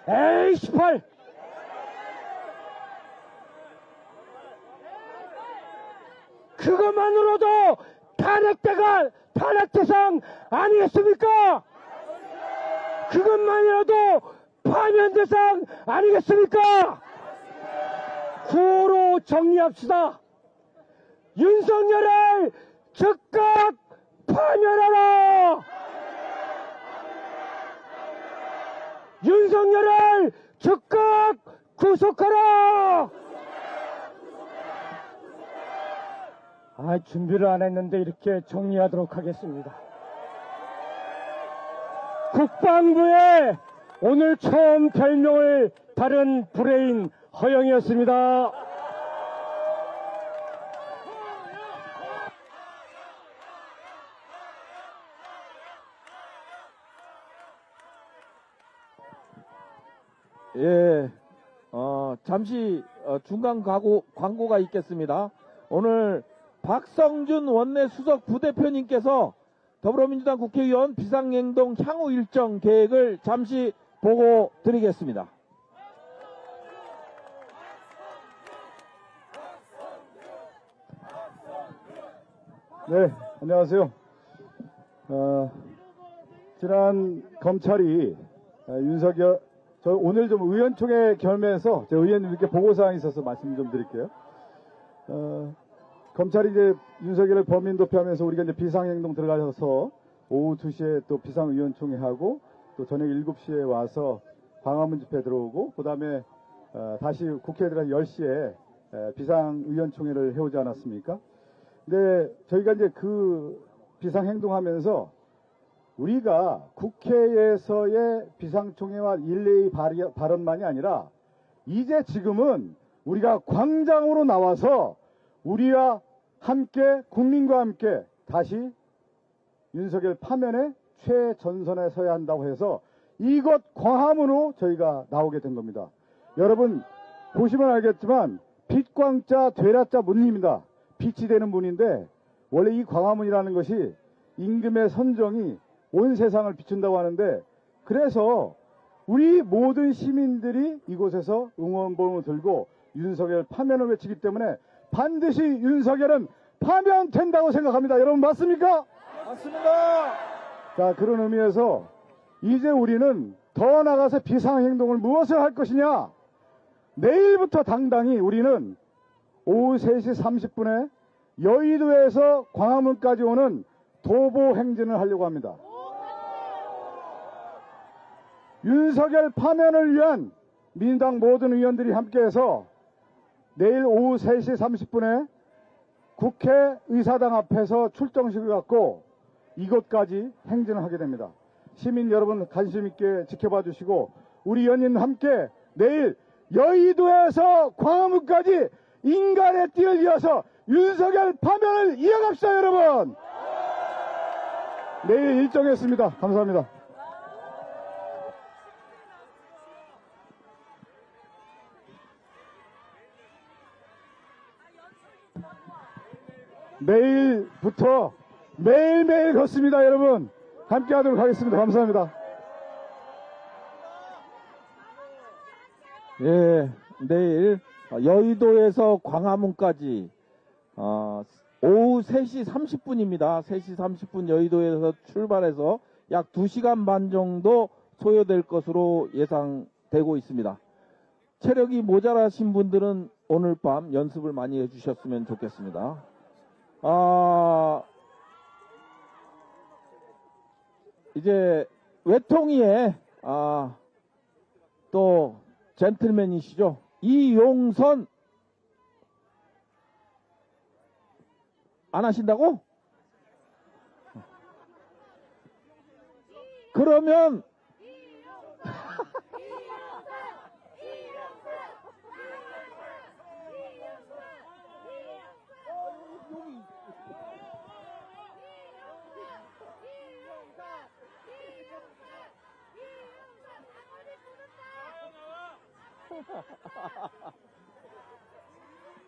Speaker 4: 에이, 18! 그것만으로도 탄핵 대상 아니겠습니까? 그것만이라도 파면 대상 아니겠습니까? 구호로 정리합시다. 윤석열을 즉각 파면하라! 윤석열을 즉각 구속하라! 준비를 안 했는데 이렇게 정리하도록 하겠습니다. 국방부에 오늘 처음 별명을 다른 브레인 허영이었습니다.
Speaker 1: 예, 잠시 중간 광고가 있겠습니다. 오늘 박성준 원내 수석 부대표님께서 더불어민주당 국회의원 비상행동 향후 일정 계획을 잠시 보고 드리겠습니다.
Speaker 3: 네, 안녕하세요. 지난 검찰이 윤석열, 저 오늘 좀 의원총회 겸해서 제 의원님들께 보고사항이 있어서 말씀 좀 드릴게요. 검찰이 이제 윤석열을 범인 도피하면서 우리가 이제 비상행동 들어가서 오후 2시에 또 비상의원총회하고 또 저녁 7시에 와서 광화문 집회 들어오고 그 다음에 다시 국회에 들어가서 10시에 비상의원총회를 해오지 않았습니까? 근데 저희가 이제 그 비상행동하면서 우리가 국회에서의 비상총회와 일례의 발언만이 아니라 이제 지금은 우리가 광장으로 나와서 우리와 함께 국민과 함께 다시 윤석열 파면의 최전선에 서야 한다고 해서 이곳 광화문으로 저희가 나오게 된 겁니다. 여러분 보시면 알겠지만 빛광자 되라자 문입니다. 빛이 되는 문인데 원래 이 광화문이라는 것이 임금의 선정이 온 세상을 비춘다고 하는데 그래서 우리 모든 시민들이 이곳에서 응원봉을 들고 윤석열 파면을 외치기 때문에 반드시 윤석열은 파면된다고 생각합니다. 여러분 맞습니까?
Speaker 1: 맞습니다.
Speaker 3: 자, 그런 의미에서 이제 우리는 더 나아가서 비상행동을 무엇을 할 것이냐? 내일부터 당당히 우리는 오후 3시 30분에 여의도에서 광화문까지 오는 도보 행진을 하려고 합니다. 윤석열 파면을 위한 민주당 모든 의원들이 함께해서 내일 오후 3시 30분에 국회 의사당 앞에서 출정식을 갖고 이곳까지 행진을 하게 됩니다. 시민 여러분 관심 있게 지켜봐 주시고 우리 의원님 함께 내일 여의도에서 광화문까지 인간의 띠를 이어서 윤석열 파면을 이어갑시다 여러분. 내일 일정했습니다. 감사합니다. 내일부터 매일매일 걷습니다 여러분. 함께 하도록 하겠습니다. 감사합니다.
Speaker 1: 예, 내일 여의도에서 광화문까지 오후 3시 30분입니다. 3시 30분 여의도에서 출발해서 약 2시간 반 정도 소요될 것으로 예상되고 있습니다. 체력이 모자라신 분들은 오늘 밤 연습을 많이 해주셨으면 좋겠습니다. 이제 외통위에 또 젠틀맨이시죠. 이용선 안 하신다고? 그러면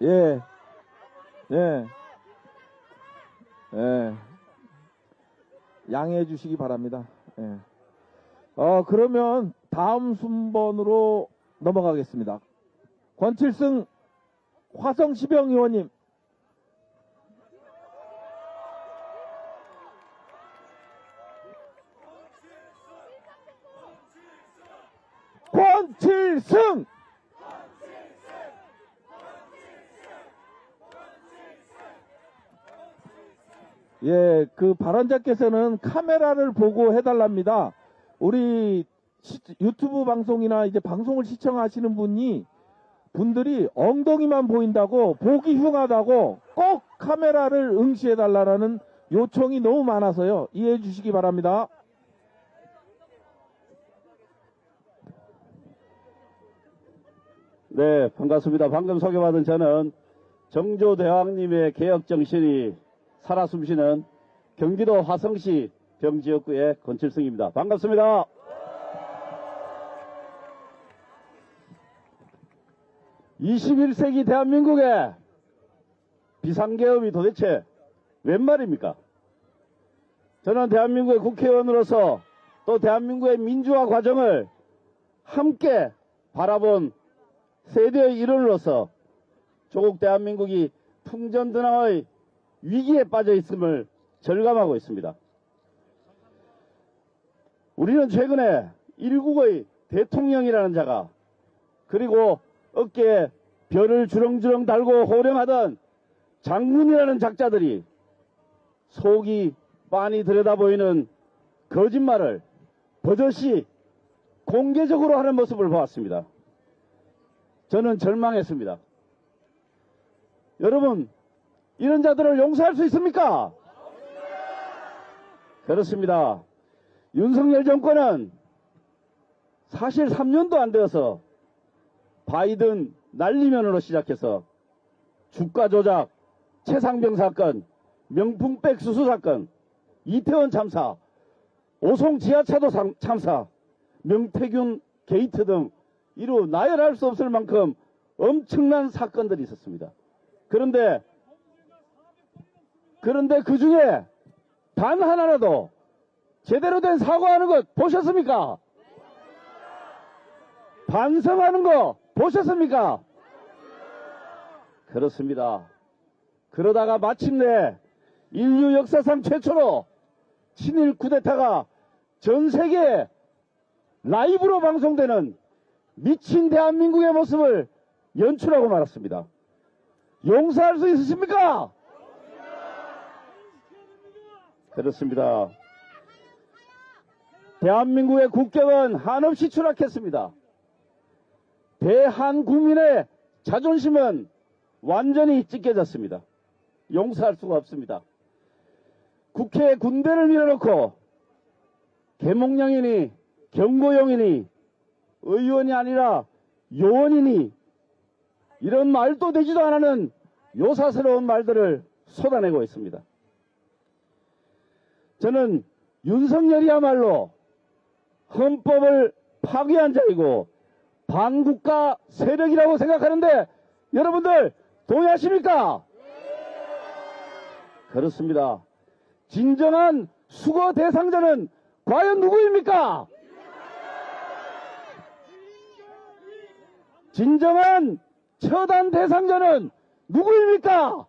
Speaker 1: 예, 예, 예, 양해해 주시기 바랍니다. 예. 그러면 다음 순번으로 넘어가겠습니다. 권칠승 화성시병 의원님. 권칠승! 예, 그 발언자께서는 카메라를 보고 해달랍니다. 우리 유튜브 방송이나 이제 방송을 시청하시는 분들이 엉덩이만 보인다고, 보기 흉하다고 꼭 카메라를 응시해달라는 요청이 너무 많아서요. 이해해 주시기 바랍니다.
Speaker 6: 네, 반갑습니다. 방금 소개받은 저는 정조대왕님의 개혁정신이 살아 숨쉬는 경기도 화성시 병지역구의 권칠승입니다. 반갑습니다. (21세기) 대한민국의 비상계엄이 도대체 웬 말입니까? 저는 대한민국의 국회의원으로서 또 대한민국의 민주화 과정을 함께 바라본 세대의 일원으로서 조국 대한민국이 풍전등화의 위기에 빠져 있음을 절감하고 있습니다. 우리는 최근에 일국의 대통령이라는 자가, 그리고 어깨에 별을 주렁주렁 달고 호령하던 장군이라는 작자들이 속이 빤히 들여다보이는 거짓말을 버젓이 공개적으로 하는 모습을 보았습니다. 저는 절망했습니다. 여러분, 이런 자들을 용서할 수 있습니까? 그렇습니다. 윤석열 정권은 사실 3년도 안 되어서 바이든 날리면으로 시작해서 주가 조작, 최상병 사건, 명품백 수수 사건, 이태원 참사, 오송 지하차도 참사, 명태균 게이트 등 이루 나열할 수 없을 만큼 엄청난 사건들이 있었습니다. 그런데 그 중에 단 하나라도 제대로 된 사과하는 것 보셨습니까? 반성하는 거 보셨습니까? 그렇습니다. 그러다가 마침내 인류 역사상 최초로 친일 쿠데타가 전 세계에 라이브로 방송되는 미친 대한민국의 모습을 연출하고 말았습니다. 용서할 수 있으십니까? 그렇습니다. 대한민국의 국격은 한없이 추락했습니다. 대한국민의 자존심은 완전히 찢겨졌습니다. 용서할 수가 없습니다. 국회에 군대를 밀어넣고 계몽령이니 경고령이니 의원이 아니라 요원이니 이런 말도 되지도 않는 요사스러운 말들을 쏟아내고 있습니다. 저는 윤석열이야말로 헌법을 파괴한 자이고 반국가 세력이라고 생각하는데 여러분들 동의하십니까? 그렇습니다. 진정한 수거 대상자는 과연 누구입니까? 진정한 처단 대상자는 누구입니까?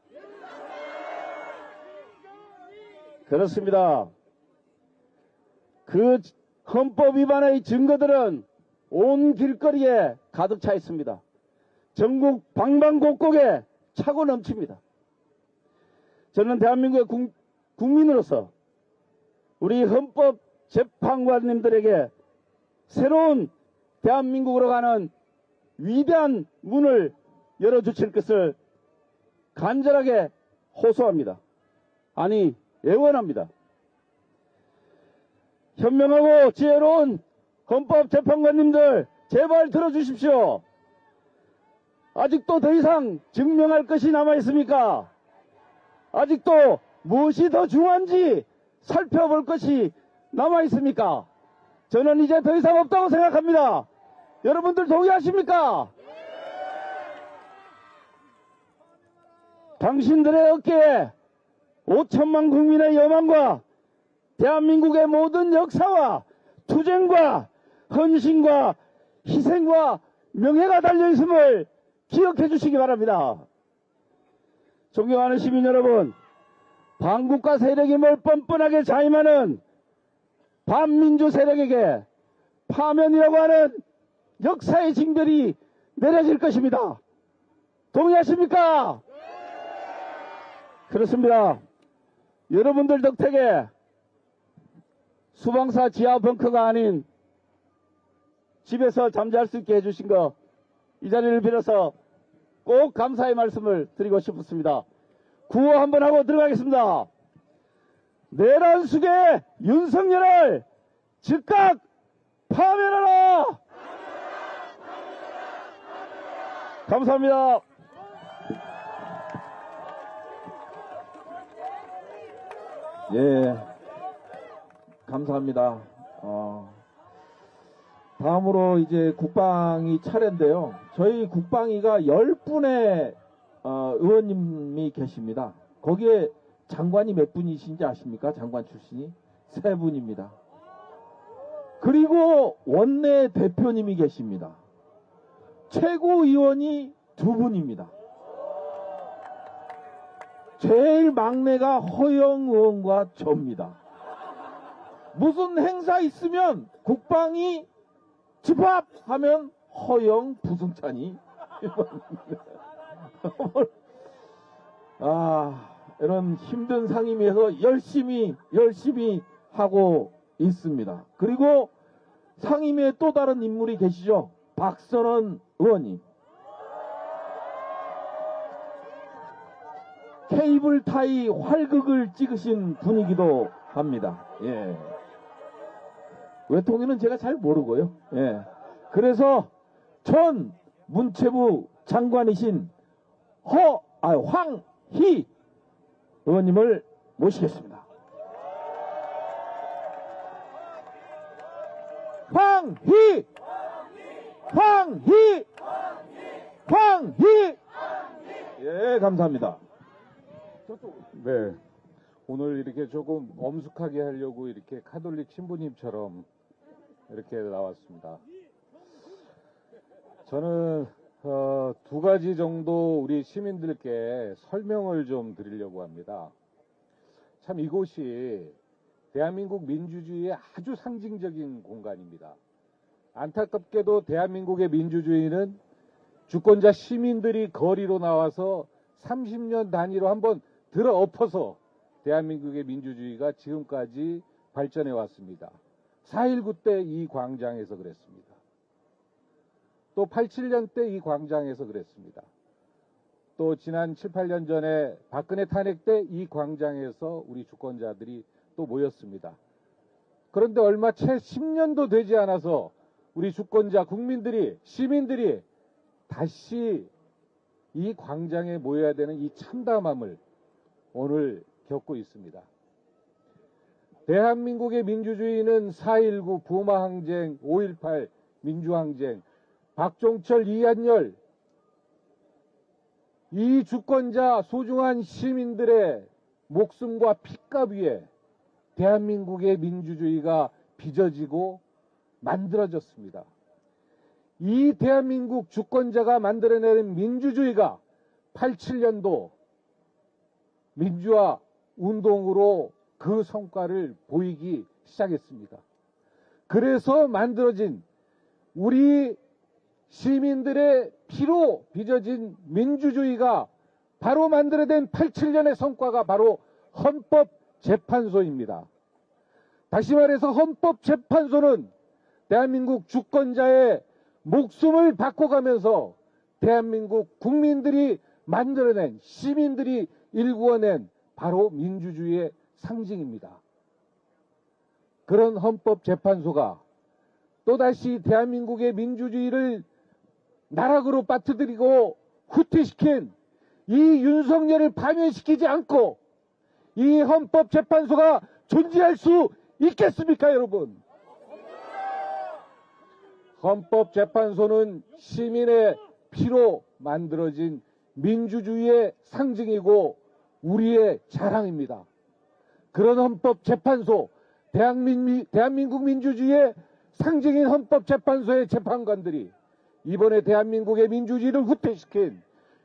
Speaker 6: 그렇습니다. 그 헌법 위반의 증거들은 온 길거리에 가득 차 있습니다. 전국 방방곡곡에 차고 넘칩니다. 저는 대한민국의 국민으로서 우리 헌법 재판관님들에게 새로운 대한민국으로 가는 위대한 문을 열어주실 것을 간절하게 호소합니다. 아니, 애원합니다. 현명하고 지혜로운 헌법재판관님들 제발 들어주십시오. 아직도 더 이상 증명할 것이 남아있습니까? 아직도 무엇이 더 중요한지 살펴볼 것이 남아있습니까? 저는 이제 더 이상 없다고 생각합니다. 여러분들 동의하십니까? 당신들의 어깨에 5천만 국민의 여망과 대한민국의 모든 역사와 투쟁과 헌신과 희생과 명예가 달려있음을 기억해 주시기 바랍니다. 존경하는 시민 여러분, 반국가 세력이 뭘 뻔뻔하게 자임하는 반민주 세력에게 파면이라고 하는 역사의 징벌이 내려질 것입니다. 동의하십니까? 그렇습니다. 여러분들 덕택에 수방사 지하 벙커가 아닌 집에서 잠잘 수 있게 해주신 거 이 자리를 빌어서 꼭 감사의 말씀을 드리고 싶습니다. 구호 한번 하고 들어가겠습니다. 내란 숙의 윤석열을 즉각 파면하라! 감사합니다.
Speaker 1: 예, 감사합니다. 다음으로 이제 국방위 차례인데요. 저희 국방위가 10분의 의원님이 계십니다. 거기에 장관이 몇 분이신지 아십니까? 장관 출신이 3분입니다. 그리고 원내 대표님이 계십니다. 최고위원이 2분입니다. 제일 막내가 허영 의원과 저입니다. 무슨 행사 있으면 국방이 집합하면 허영 부승찬이 이런 힘든 상임위에서 열심히 하고 있습니다. 그리고 상임위에 또 다른 인물이 계시죠. 박선원 의원님. 케이블 타이 활극을 찍으신 분이기도 합니다. 예. 외통위는 제가 잘 모르고요. 예. 그래서 전 문체부 장관이신 황희 의원님을 모시겠습니다. 황희! 예, 감사합니다.
Speaker 7: 네. 오늘 이렇게 조금 엄숙하게 하려고 이렇게 카톨릭 신부님처럼 이렇게 나왔습니다. 저는 2가지 정도 우리 시민들께 설명을 좀 드리려고 합니다. 참 이곳이 대한민국 민주주의의 아주 상징적인 공간입니다. 안타깝게도 대한민국의 민주주의는 주권자 시민들이 거리로 나와서 30년 단위로 한번 들어 엎어서 대한민국의 민주주의가 지금까지 발전해 왔습니다. 4.19 때 이 광장에서 그랬습니다. 또 87년 때 이 광장에서 그랬습니다. 또 지난 7, 8년 전에 박근혜 탄핵 때 이 광장에서 우리 주권자들이 또 모였습니다. 그런데 얼마 채 10년도 되지 않아서 우리 주권자 국민들이 시민들이 다시 이 광장에 모여야 되는 이 참담함을 오늘 겪고 있습니다. 대한민국의 민주주의는 4.19 부마항쟁, 5.18 민주항쟁, 박종철, 이한열 이 주권자 소중한 시민들의 목숨과 핏값 위에 대한민국의 민주주의가 빚어지고 만들어졌습니다. 이 대한민국 주권자가 만들어내는 민주주의가 87년도 민주화 운동으로 그 성과를 보이기 시작했습니다. 그래서 만들어진 우리 시민들의 피로 빚어진 민주주의가 바로 만들어낸 87년의 성과가 바로 헌법재판소입니다. 다시 말해서 헌법재판소는 대한민국 주권자의 목숨을 바꿔가면서 대한민국 국민들이 만들어낸, 시민들이 일구어낸 바로 민주주의의 상징입니다. 그런 헌법재판소가 또다시 대한민국의 민주주의를 나락으로 빠뜨리고 후퇴시킨 이 윤석열을 파면시키지 않고 이 헌법재판소가 존재할 수 있겠습니까, 여러분? 헌법재판소는 시민의 피로 만들어진 민주주의의 상징이고 우리의 자랑입니다. 그런 헌법재판소, 대한민국 민주주의의 상징인 헌법재판소의 재판관들이 이번에 대한민국의 민주주의를 후퇴시킨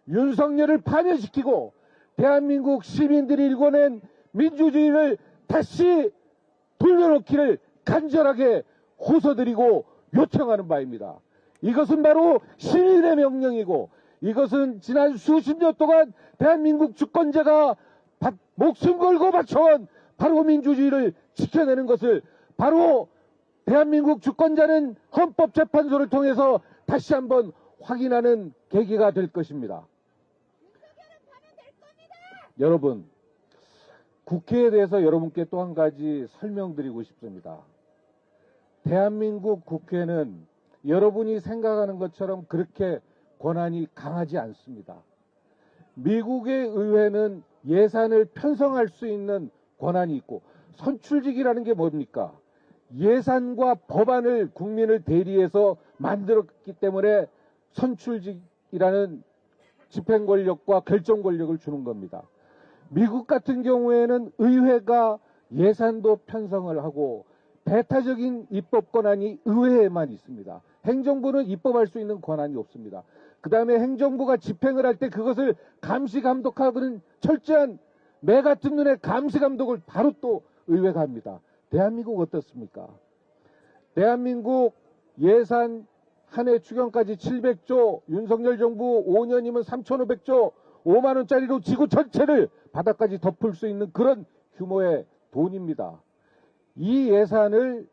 Speaker 7: 윤석열을 파면시키고 대한민국 시민들이 일궈낸 민주주의를 다시 돌려놓기를 간절하게 호소드리고 요청하는 바입니다. 이것은 바로 시민의 명령이고 이것은 지난 수십 년 동안 대한민국 주권자가 목숨 걸고 바쳐온 바로 민주주의를 지켜내는 것을 바로 대한민국 주권자는 헌법재판소를 통해서 다시 한번 확인하는 계기가 될 것입니다. 여러분, 국회에 대해서 여러분께 또 한 가지 설명드리고 싶습니다. 대한민국 국회는 여러분이 생각하는 것처럼 그렇게 권한이 강하지 않습니다. 미국의 의회는 예산을 편성할 수 있는 권한이 있고 선출직이라는 게 뭡니까? 예산과 법안을 국민을 대리해서 만들었기 때문에 선출직이라는 집행 권력과 결정 권력을 주는 겁니다. 미국 같은 경우에는 의회가 예산도 편성을 하고 배타적인 입법 권한이 의회에만 있습니다. 행정부는 입법할 수 있는 권한이 없습니다. 그 다음에 행정부가 집행을 할 때 그것을 감시 감독하고는 철저한 매 같은 눈에 감시 감독을 바로 또 의회가 합니다. 대한민국 어떻습니까? 대한민국 예산 한 해 추경까지 700조, 윤석열 정부 5년이면 3,500조, 5만 원짜리로 지구 전체를 바닥까지 덮을 수 있는 그런 규모의 돈입니다. 이 예산을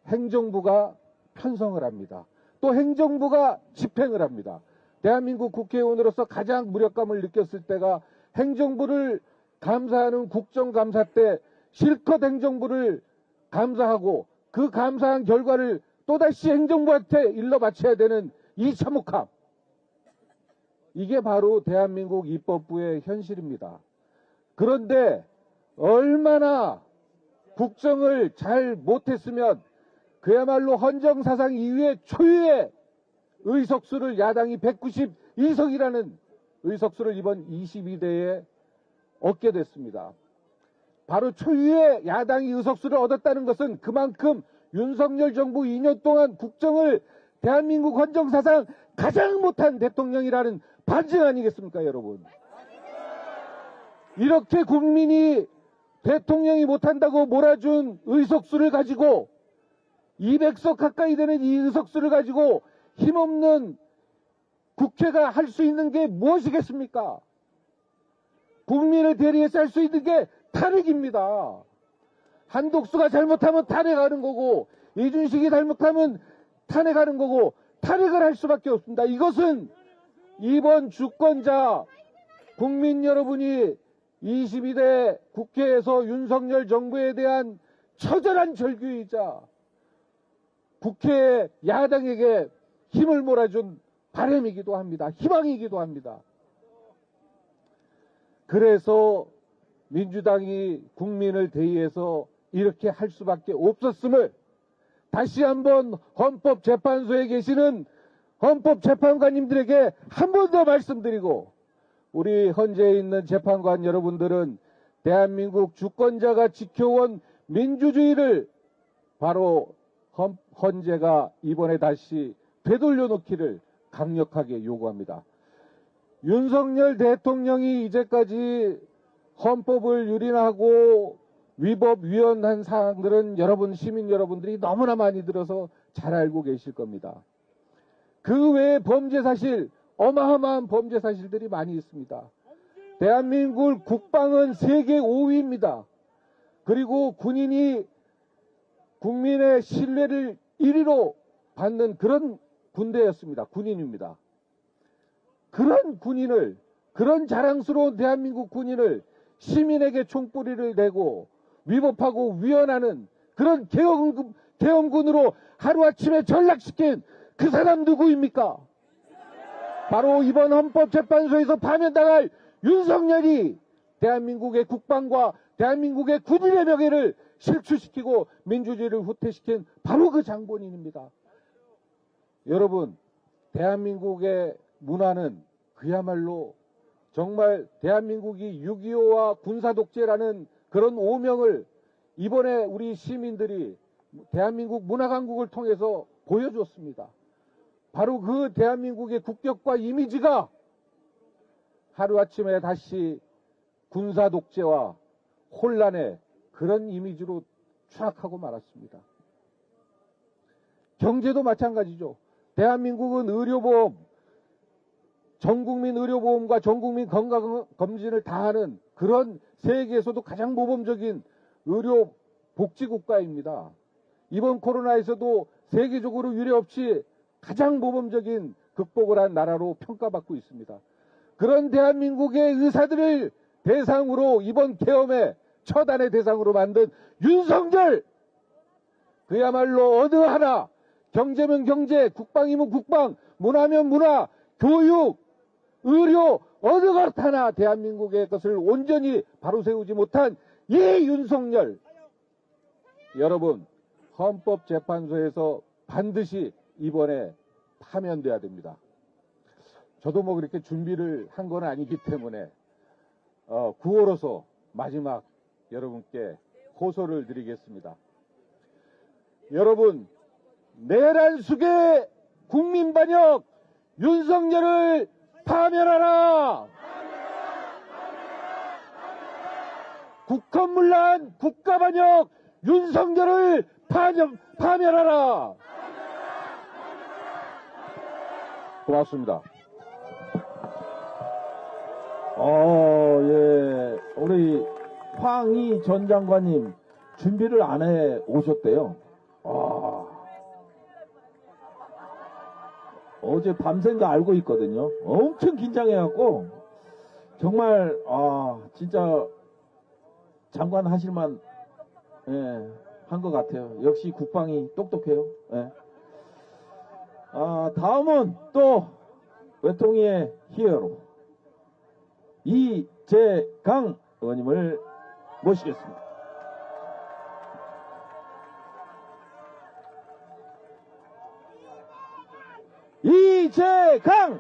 Speaker 7: 행정부가 편성을 합니다. 또 행정부가 집행을 합니다. 대한민국 국회의원으로서 가장 무력감을 느꼈을 때가 행정부를 감사하는 국정감사 때 실컷 행정부를 감사하고 그 감사한 결과를 또다시 행정부한테 일러 바쳐야 되는 이 참혹함. 이게 바로 대한민국 입법부의 현실입니다. 그런데 얼마나 국정을 잘 못했으면 그야말로 헌정사상 이후의 초유의 의석수를 야당이 192석이라는 의석수를 이번 22대에 얻게 됐습니다. 바로 초유의 야당이 의석수를 얻었다는 것은 그만큼 윤석열 정부 2년 동안 국정을 대한민국 헌정사상 가장 못한 대통령이라는 반증 아니겠습니까, 여러분? 이렇게 국민이 대통령이 못한다고 몰아준 의석수를 가지고 200석 가까이 되는 이 의석수를 가지고 힘없는 국회가 할 수 있는 게 무엇이겠습니까? 국민을 대리해서 할 수 있는 게 탄핵입니다. 한독수가 잘못하면 탄핵하는 거고 이준식이 잘못하면 탄핵하는 거고 탄핵을 할 수밖에 없습니다. 이것은 이번 주권자 국민 여러분이 22대 국회에서 윤석열 정부에 대한 처절한 절규이자 국회 야당에게 힘을 몰아준 바람이기도 합니다. 희망이기도 합니다. 그래서 민주당이 국민을 대의해서 이렇게 할 수밖에 없었음을 다시 한번 헌법재판소에 계시는 헌법재판관님들에게 한 번 더 말씀드리고 우리 헌재에 있는 재판관 여러분들은 대한민국 주권자가 지켜온 민주주의를 바로 헌재가 이번에 다시 되돌려 놓기를 강력하게 요구합니다. 윤석열 대통령이 이제까지 헌법을 유린하고 위법 위헌한 사항들은 여러분 시민 여러분들이 너무나 많이 들어서 잘 알고 계실 겁니다. 그 외에 범죄 사실 어마어마한 범죄 사실들이 많이 있습니다. 대한민국 국방은 세계 5위입니다. 그리고 군인이 국민의 신뢰를 1위로 받는 그런 군대였습니다. 군인입니다. 그런 군인을, 그런 자랑스러운 대한민국 군인을 시민에게 총뿌리를 대고 위법하고 위헌하는 그런 계엄군으로 하루아침에 전락시킨 그 사람 누구입니까? 바로 이번 헌법재판소에서 파면당할 윤석열이 대한민국의 국방과 대한민국의 군인의 명예를 실추시키고 민주주의를 후퇴시킨 바로 그 장본인입니다. 여러분, 대한민국의 문화는 그야말로 정말 대한민국이 6.25와 군사독재라는 그런 오명을 이번에 우리 시민들이 대한민국 문화강국을 통해서 보여줬습니다. 바로 그 대한민국의 국격과 이미지가 하루아침에 다시 군사독재와 혼란의 그런 이미지로 추락하고 말았습니다. 경제도 마찬가지죠. 대한민국은 의료보험, 전국민 의료보험과 전국민 건강검진을 다 하는 그런 세계에서도 가장 모범적인 의료복지국가입니다. 이번 코로나에서도 세계적으로 유례없이 가장 모범적인 극복을 한 나라로 평가받고 있습니다. 그런 대한민국의 의사들을 대상으로 이번 계엄의 처단의 대상으로 만든 윤석열! 그야말로 어느 하나 경제면 경제, 국방이면 국방, 문화면 문화, 교육, 의료 어느 것 하나 대한민국의 것을 온전히 바로 세우지 못한 이 윤석열! 여러분, 헌법재판소에서 반드시 이번에 파면돼야 됩니다. 저도 뭐 그렇게 준비를 한 건 아니기 때문에 구호로서 마지막 여러분께 호소를 드리겠습니다. 여러분, 내란 숙의 국민반역 윤석열을 파면하라! 국헌문란 국가반역 윤석열을 파면하라! 고맙습니다.
Speaker 1: 예. 우리 황희 전 장관님 준비를 안 해 오셨대요. 어제 밤샌 거 알고 있거든요. 엄청 긴장해갖고 정말 진짜 장관 하실만 한 것 같아요. 역시 국방이 똑똑해요. 예. 다음은 또 외통위의 히어로 이재강 의원님을 모시겠습니다. 이재강!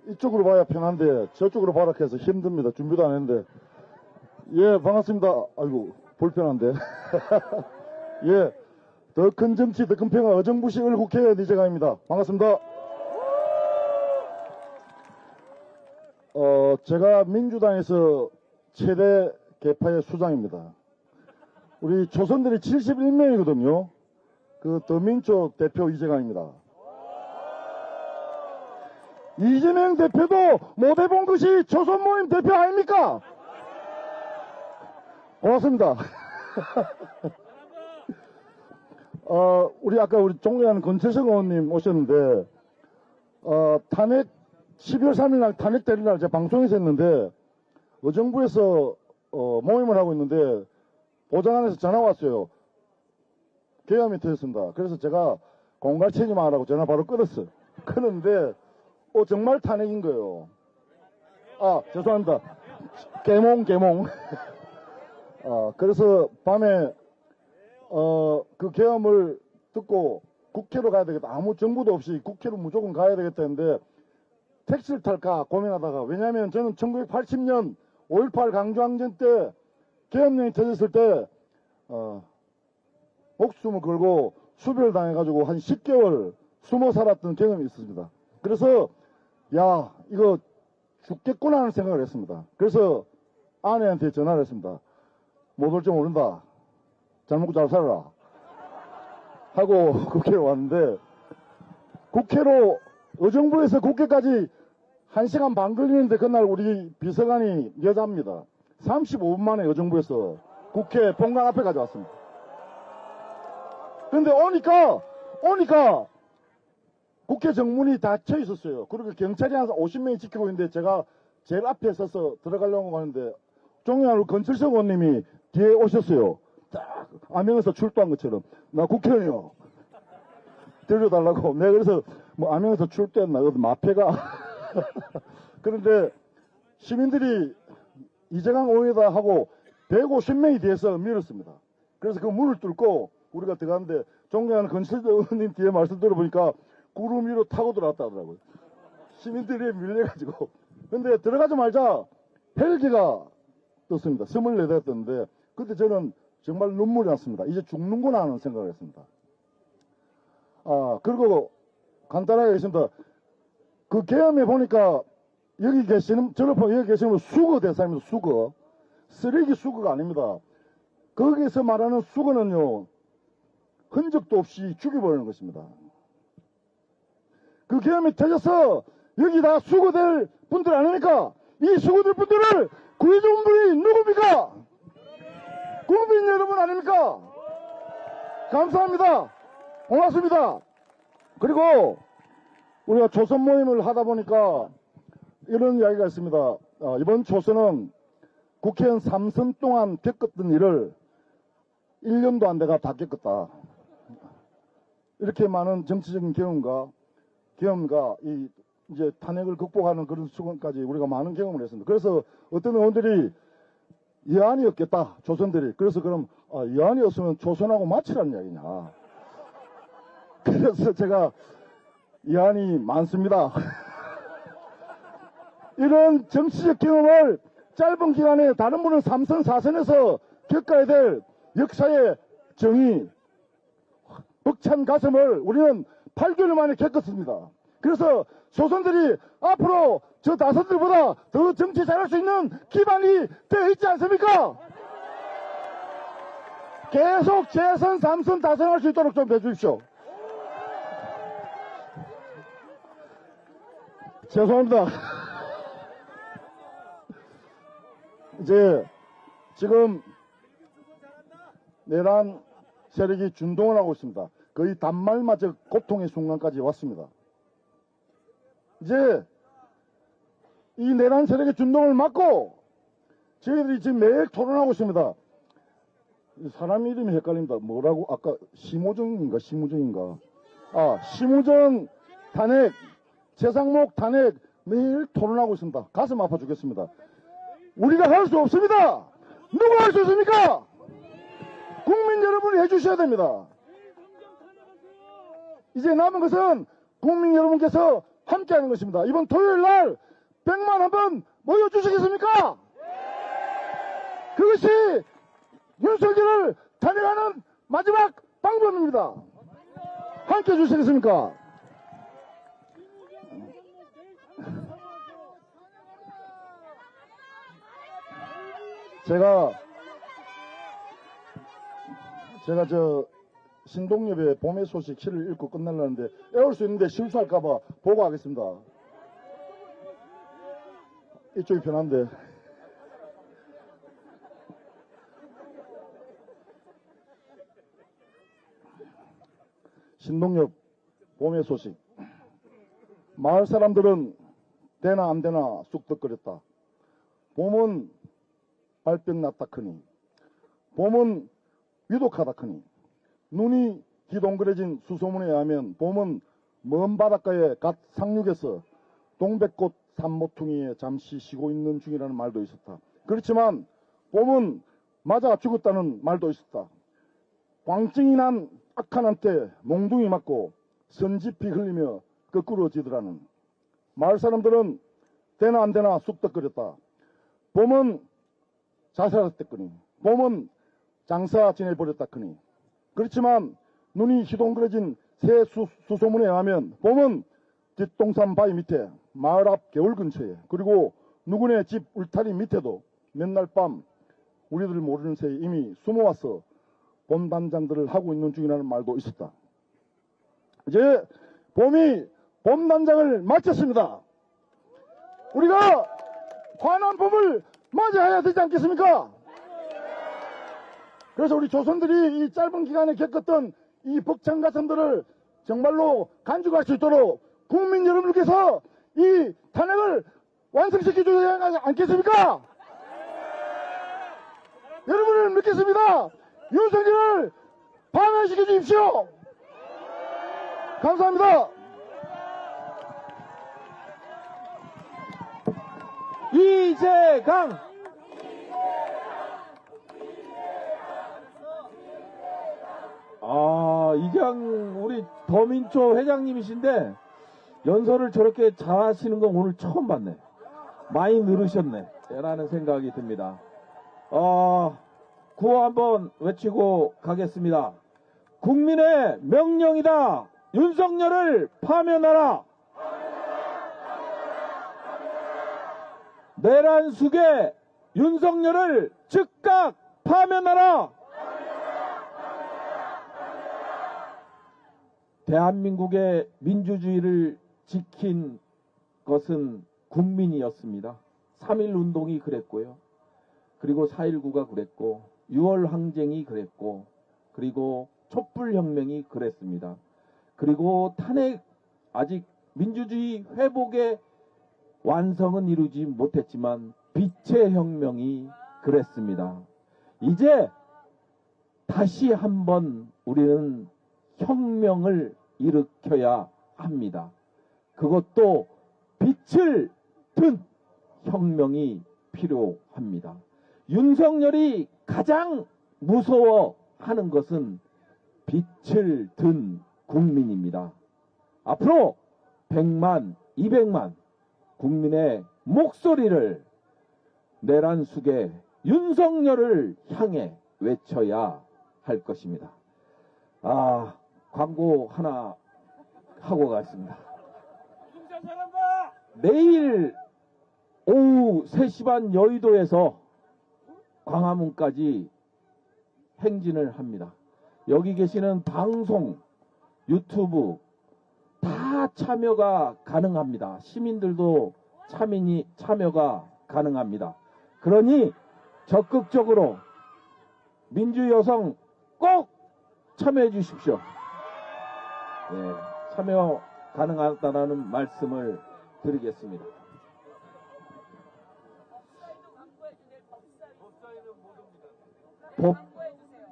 Speaker 3: 이쪽으로 봐야 편한데 저쪽으로 봐라 해서 힘듭니다. 준비도 안 했는데. 예, 반갑습니다. 아이고, 불편한데. 예, 더 큰 정치, 더 큰 평화, 어정부시 국회의원 이재강입니다. 반갑습니다. 제가 민주당에서 최대 계파의 수장입니다. 우리 초선들이 71명이거든요. 그 더민족 대표 이재강입니다. 이재명 대표도 못 해본 것이 조선 모임 대표 아닙니까? 고맙습니다. 우리 아까 우리 존경하는 권채성 의원님 오셨는데, 탄핵, 12월 3일 날 탄핵 때릴 날 제가 방송에서 했는데, 의정부에서, 모임을 하고 있는데, 보좌관에서 전화 왔어요. 계엄이 터졌습니다. 그래서 제가 공갈치지 마라고 전화 바로 끊었어요. 끊었는데, 정말 탄핵인 거예요. 죄송합니다. 개몽. 그래서 밤에, 그 계엄을 듣고 국회로 가야 되겠다. 아무 정보도 없이 국회로 무조건 가야 되겠다 했는데, 택시를 탈까 고민하다가, 왜냐면 저는 1980년 5.18 강주항전 때, 계엄령이 터졌을 때, 목숨을 걸고 수배를 당해가지고 한 10개월 숨어 살았던 경험이 있습니다. 그래서, 야, 이거 죽겠구나 하는 생각을 했습니다. 그래서 아내한테 전화를 했습니다. 못 올 줄 모른다. 잘 먹고 잘 살아라. 하고 국회로 왔는데, 국회로, 의정부에서 국회까지 1시간 반 걸리는데 그날 우리 비서관이 여자입니다. 35분 만에 여정부에서 국회 본관 앞에까지 왔습니다. 근데 오니까 국회 정문이 닫혀 있었어요. 그리고 경찰이 한 50명이 지키고 있는데 제가 제일 앞에 서서 들어가려고 하는데 종양으로 건철석 의원님이 뒤에 오셨어요. 딱 암행에서 출두한 것처럼 나 국회의원이요. 데려달라고. 내가 그래서 뭐 암행에서 출두했나 마패가. 그런데 시민들이 이재강 의원이다 하고 150명이 뒤에서 밀었습니다. 그래서 그 문을 뚫고 우리가 들어갔는데 존경하는 건철석 의원님 뒤에 말씀 들어보니까 구름 위로 타고 들어왔다 하더라고요. 시민들이 밀려가지고. 근데 들어가자마자 헬기가 떴습니다. 24대가 떴는데 그때 저는 정말 눈물이 났습니다. 이제 죽는구나 하는 생각을 했습니다. 그리고 간단하게 했습니다. 그 계엄에 보니까 여기 계시는, 저를 보면 여기 계시는 분 수거 대상입니다. 수거. 쓰레기 수거가 아닙니다. 거기서 말하는 수거는요, 흔적도 없이 죽여버리는 것입니다. 그 계엄이 터져서 여기 다 수거될 분들 아닙니까? 이 수거될 분들을 구해준 분이 누굽니까? 국민 여러분 아닙니까? 감사합니다. 고맙습니다. 그리고 우리가 조선 모임을 하다 보니까 이런 이야기가 있습니다. 이번 조선은 국회의원 3선 동안 겪었던 일을 1년도 안 돼가 다 겪었다. 이렇게 많은 정치적인 경험과 이제 탄핵을 극복하는 그런 수건까지 우리가 많은 경험을 했습니다. 그래서 어떤 의원들이 여한이 없겠다, 조선들이. 그래서 그럼 여한이 없으면 조선하고 마치라는 이야기냐. 그래서 제가 여한이 많습니다. 이런 정치적 경험을 짧은 기간에 다른 분은 3선, 4선에서 겪어야 될 역사의 정의, 벅찬 가슴을 우리는 8개월 만에 겪었습니다. 그래서 조선들이 앞으로 저 다선들보다 더 정치 잘할 수 있는 기반이 되어 있지 않습니까? 계속 재선, 3선, 다선 할 수 있도록 좀 해주십시오. 죄송합니다. 이제 지금 내란 세력이 준동을 하고 있습니다. 거의 단말마저 고통의 순간까지 왔습니다. 이제 이 내란 세력의 준동을 막고 저희들이 지금 매일 토론하고 있습니다. 사람 이름이 헷갈립니다. 뭐라고 아까 심우정인가 심우정 탄핵, 최상목 탄핵 매일 토론하고 있습니다. 가슴 아파 죽겠습니다. 우리가 할 수 없습니다. 누가 할 수 있습니까? 국민 여러분이 해주셔야 됩니다. 이제 남은 것은 국민 여러분께서 함께하는 것입니다. 이번 토요일 날 100만 한번 모여주시겠습니까? 그것이 윤석열을 탄핵하는 마지막 방법입니다. 함께 해주시겠습니까? 제가 저 신동엽의 봄의 소식 시를 읽고 끝내려는데 애울 수 있는데 실수할까봐 보고 하겠습니다. 이쪽이 편한데. 신동엽 봄의 소식. 마을 사람들은 되나 안 되나 쑥덕거렸다. 봄은 발병 났다 크니, 봄은 위독하다 크니, 눈이 기동그레진 수소문에 의하면 봄은 먼 바닷가에 갓 상륙해서 동백꽃 산모퉁이에 잠시 쉬고 있는 중이라는 말도 있었다. 그렇지만 봄은 맞아 죽었다는 말도 있었다. 광증이 난 악한한테 몽둥이 맞고 선지피 흘리며 거꾸로지더라는. 마을 사람들은 되나 안 되나 쑥덕거렸다. 봄은 자살했다거니, 봄은 장사 지내버렸다거니. 그렇지만 눈이 희동그려진 새 수소문에 의하면 봄은 뒷동산 바위 밑에, 마을 앞 개울 근처에, 그리고 누구네 집 울타리 밑에도 맨날 밤 우리들 모르는 새에 이미 숨어와서 봄 단장들을 하고 있는 중이라는 말도 있었다. 이제 봄이 봄 단장을 마쳤습니다. 우리가 환한 봄을
Speaker 8: 맞이해야 되지 않겠습니까? 그래서 우리 조선들이 이 짧은 기간에 겪었던 이 벅찬 가슴들을 정말로 간직할 수 있도록 국민 여러분께서 이 탄핵을 완성시켜 주셔야 하지 않겠습니까? 여러분을 믿겠습니다. 윤석열을 파면시켜 주십시오. 감사합니다.
Speaker 1: 이재강! 이재강 우리 더민초 회장님이신데 연설을 저렇게 잘하시는 거 오늘 처음 봤네. 많이 늘으셨네. 라는 생각이 듭니다. 구호 한번 외치고 가겠습니다. 국민의 명령이다. 윤석열을 파면하라. 내란 숙의 윤석열을 즉각 파면하라. 대한민국의 민주주의를 지킨 것은 국민이었습니다. 3.1 운동이 그랬고요. 그리고 4.19가 그랬고 6월 항쟁이 그랬고 그리고 촛불혁명이 그랬습니다. 그리고 탄핵 아직 민주주의 회복의 완성은 이루지 못했지만 빛의 혁명이 그랬습니다. 이제 다시 한번 우리는 혁명을 일으켜야 합니다. 그것도 빛을 든 혁명이 필요합니다. 윤석열이 가장 무서워하는 것은 빛을 든 국민입니다. 앞으로 100만, 200만 국민의 목소리를 내란 숙의 윤석열을 향해 외쳐야 할 것입니다. 광고 하나 하고 가겠습니다. 내일 오후 3시 반 여의도에서 광화문까지 행진을 합니다. 여기 계시는 방송, 유튜브 다 참여가 가능합니다. 시민들도 참여가 가능합니다. 그러니 적극적으로 민주여성 꼭 참여해 주십시오. 예, 참여 가능하다는 말씀을 드리겠습니다.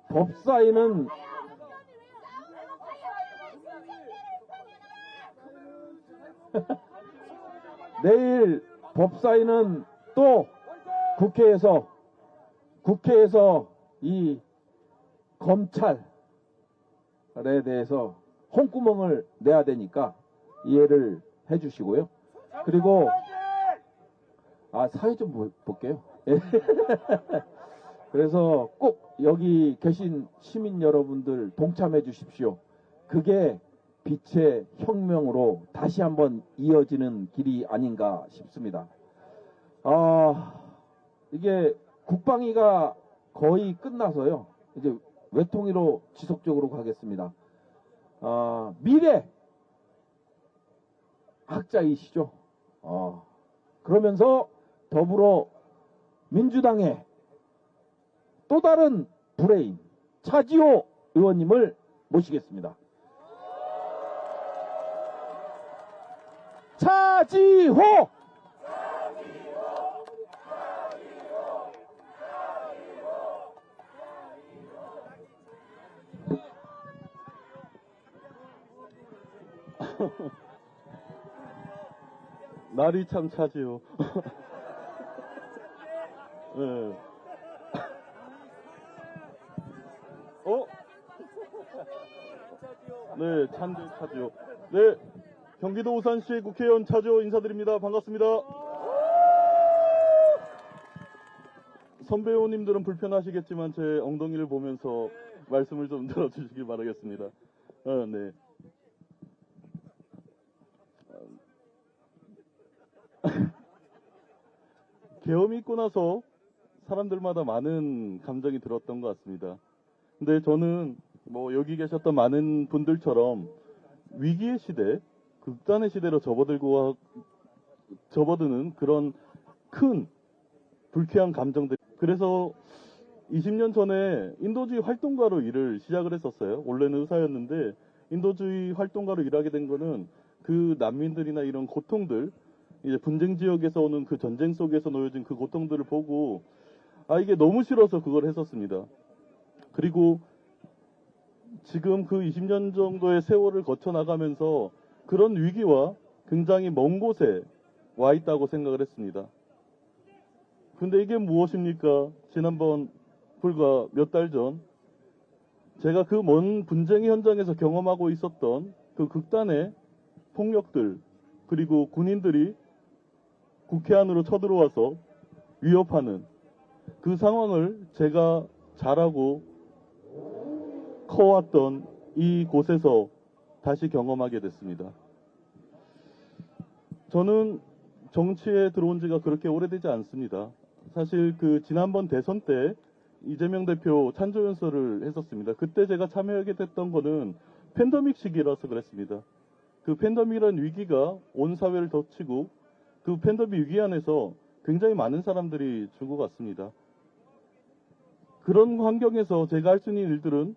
Speaker 1: 법사위는 내일 법사위는 또 국회에서 이 검찰에 대해서 홍구멍을 내야 되니까 이해를 해 주시고요. 그리고 사회 좀 볼게요. 그래서 꼭 여기 계신 시민 여러분들 동참해 주십시오. 그게 빛의 혁명으로 다시 한번 이어지는 길이 아닌가 싶습니다. 이게 국방위가 거의 끝나서요. 이제 외통위로 지속적으로 가겠습니다. 미래 학자이시죠. 그러면서 더불어 민주당의 또 다른 브레인 차지호 의원님을 모시겠습니다. 차지호!
Speaker 3: 날이 참 차지요. 네. 네, 차지요. 네, 경기도 우산시 국회의원 차지호 인사드립니다. 반갑습니다. 선배 의원님들은 불편하시겠지만 제 엉덩이를 보면서 말씀을 좀 들어주시길 바라겠습니다. 네. 계엄이 있고 나서 사람들마다 많은 감정이 들었던 것 같습니다. 근데 저는 여기 계셨던 많은 분들처럼 위기의 시대, 극단의 시대로 접어드는 그런 큰
Speaker 9: 불쾌한 감정들. 그래서 20년 전에 인도주의 활동가로 일을 시작을 했었어요. 원래는 의사였는데 인도주의 활동가로 일하게 된 거는 그 난민들이나 이런 고통들, 이제 분쟁 지역에서 오는 그 전쟁 속에서 놓여진 그 고통들을 보고 이게 너무 싫어서 그걸 했었습니다. 그리고 지금 그 20년 정도의 세월을 거쳐 나가면서 그런 위기와 굉장히 먼 곳에 와 있다고 생각을 했습니다. 근데 이게 무엇입니까? 지난번 불과 몇 달 전 제가 그 먼 분쟁의 현장에서 경험하고 있었던 그 극단의 폭력들, 그리고 군인들이 국회 안으로 쳐들어와서 위협하는 그 상황을 제가 자라고 커왔던 이 곳에서 다시 경험하게 됐습니다. 저는 정치에 들어온 지가 그렇게 오래되지 않습니다. 사실 그 지난번 대선 때 이재명 대표 찬조연설을 했었습니다. 그때 제가 참여하게 됐던 거는 팬데믹 시기라서 그랬습니다. 그 팬데믹이라는 위기가 온 사회를 덮치고 그 팬데믹 위기 안에서 굉장히 많은 사람들이 죽어갔습니다. 그런 환경에서 제가 할 수 있는 일들은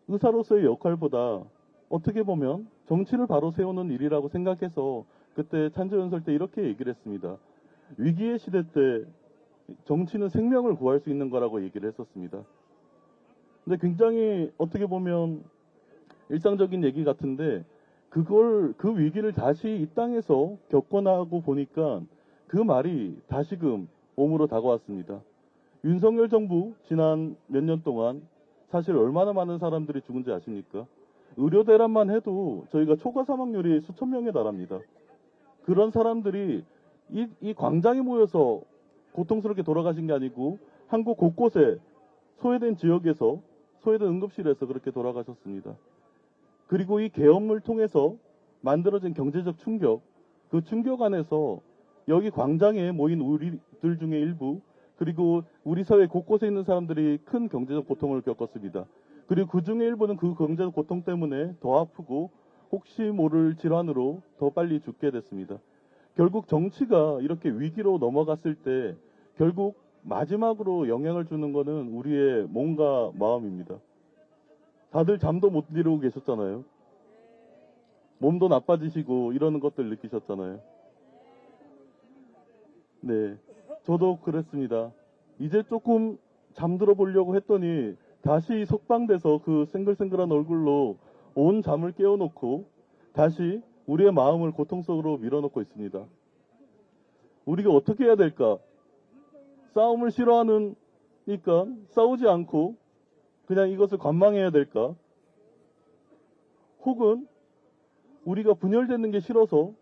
Speaker 9: 의사로서의 역할보다 어떻게 보면 정치를 바로 세우는 일이라고 생각해서 그때 찬조연설 때 이렇게 얘기를 했습니다. 위기의 시대 때 정치는 생명을 구할 수 있는 거라고 얘기를 했었습니다. 근데 굉장히 어떻게 보면 일상적인 얘기 같은데 그 위기를 다시 이 땅에서 겪어나고 보니까 그 말이 다시금 몸으로 다가왔습니다. 윤석열 정부 지난 몇 년 동안 사실 얼마나 많은 사람들이 죽은지 아십니까? 의료 대란만 해도 저희가 초과 사망률이 수천 명에 달합니다. 그런 사람들이 이 광장에 모여서 고통스럽게 돌아가신 게 아니고 한국 곳곳에 소외된 지역에서 소외된 응급실에서 그렇게 돌아가셨습니다. 그리고 이 계엄을 통해서 만들어진 경제적 충격, 그 충격 안에서 여기 광장에 모인 우리들 중에 일부, 그리고 우리 사회 곳곳에 있는 사람들이 큰 경제적 고통을 겪었습니다. 그리고 그 중에 일부는 그 경제적 고통 때문에 더 아프고 혹시 모를 질환으로 더 빨리 죽게 됐습니다. 결국 정치가 이렇게 위기로 넘어갔을 때 결국 마지막으로 영향을 주는 거는 우리의 몸과 마음입니다. 다들 잠도 못 이루고 계셨잖아요. 몸도 나빠지시고 이러는 것들 느끼셨잖아요. 네, 저도 그랬습니다. 이제 조금 잠들어 보려고 했더니 다시 석방돼서 그 생글생글한 얼굴로 온 잠을 깨워놓고 다시 우리의 마음을 고통 속으로 밀어넣고 있습니다. 우리가 어떻게 해야 될까? 싸움을 싫어하니까 싸우지 않고 그냥 이것을 관망해야 될까? 혹은 우리가 분열되는 게 싫어서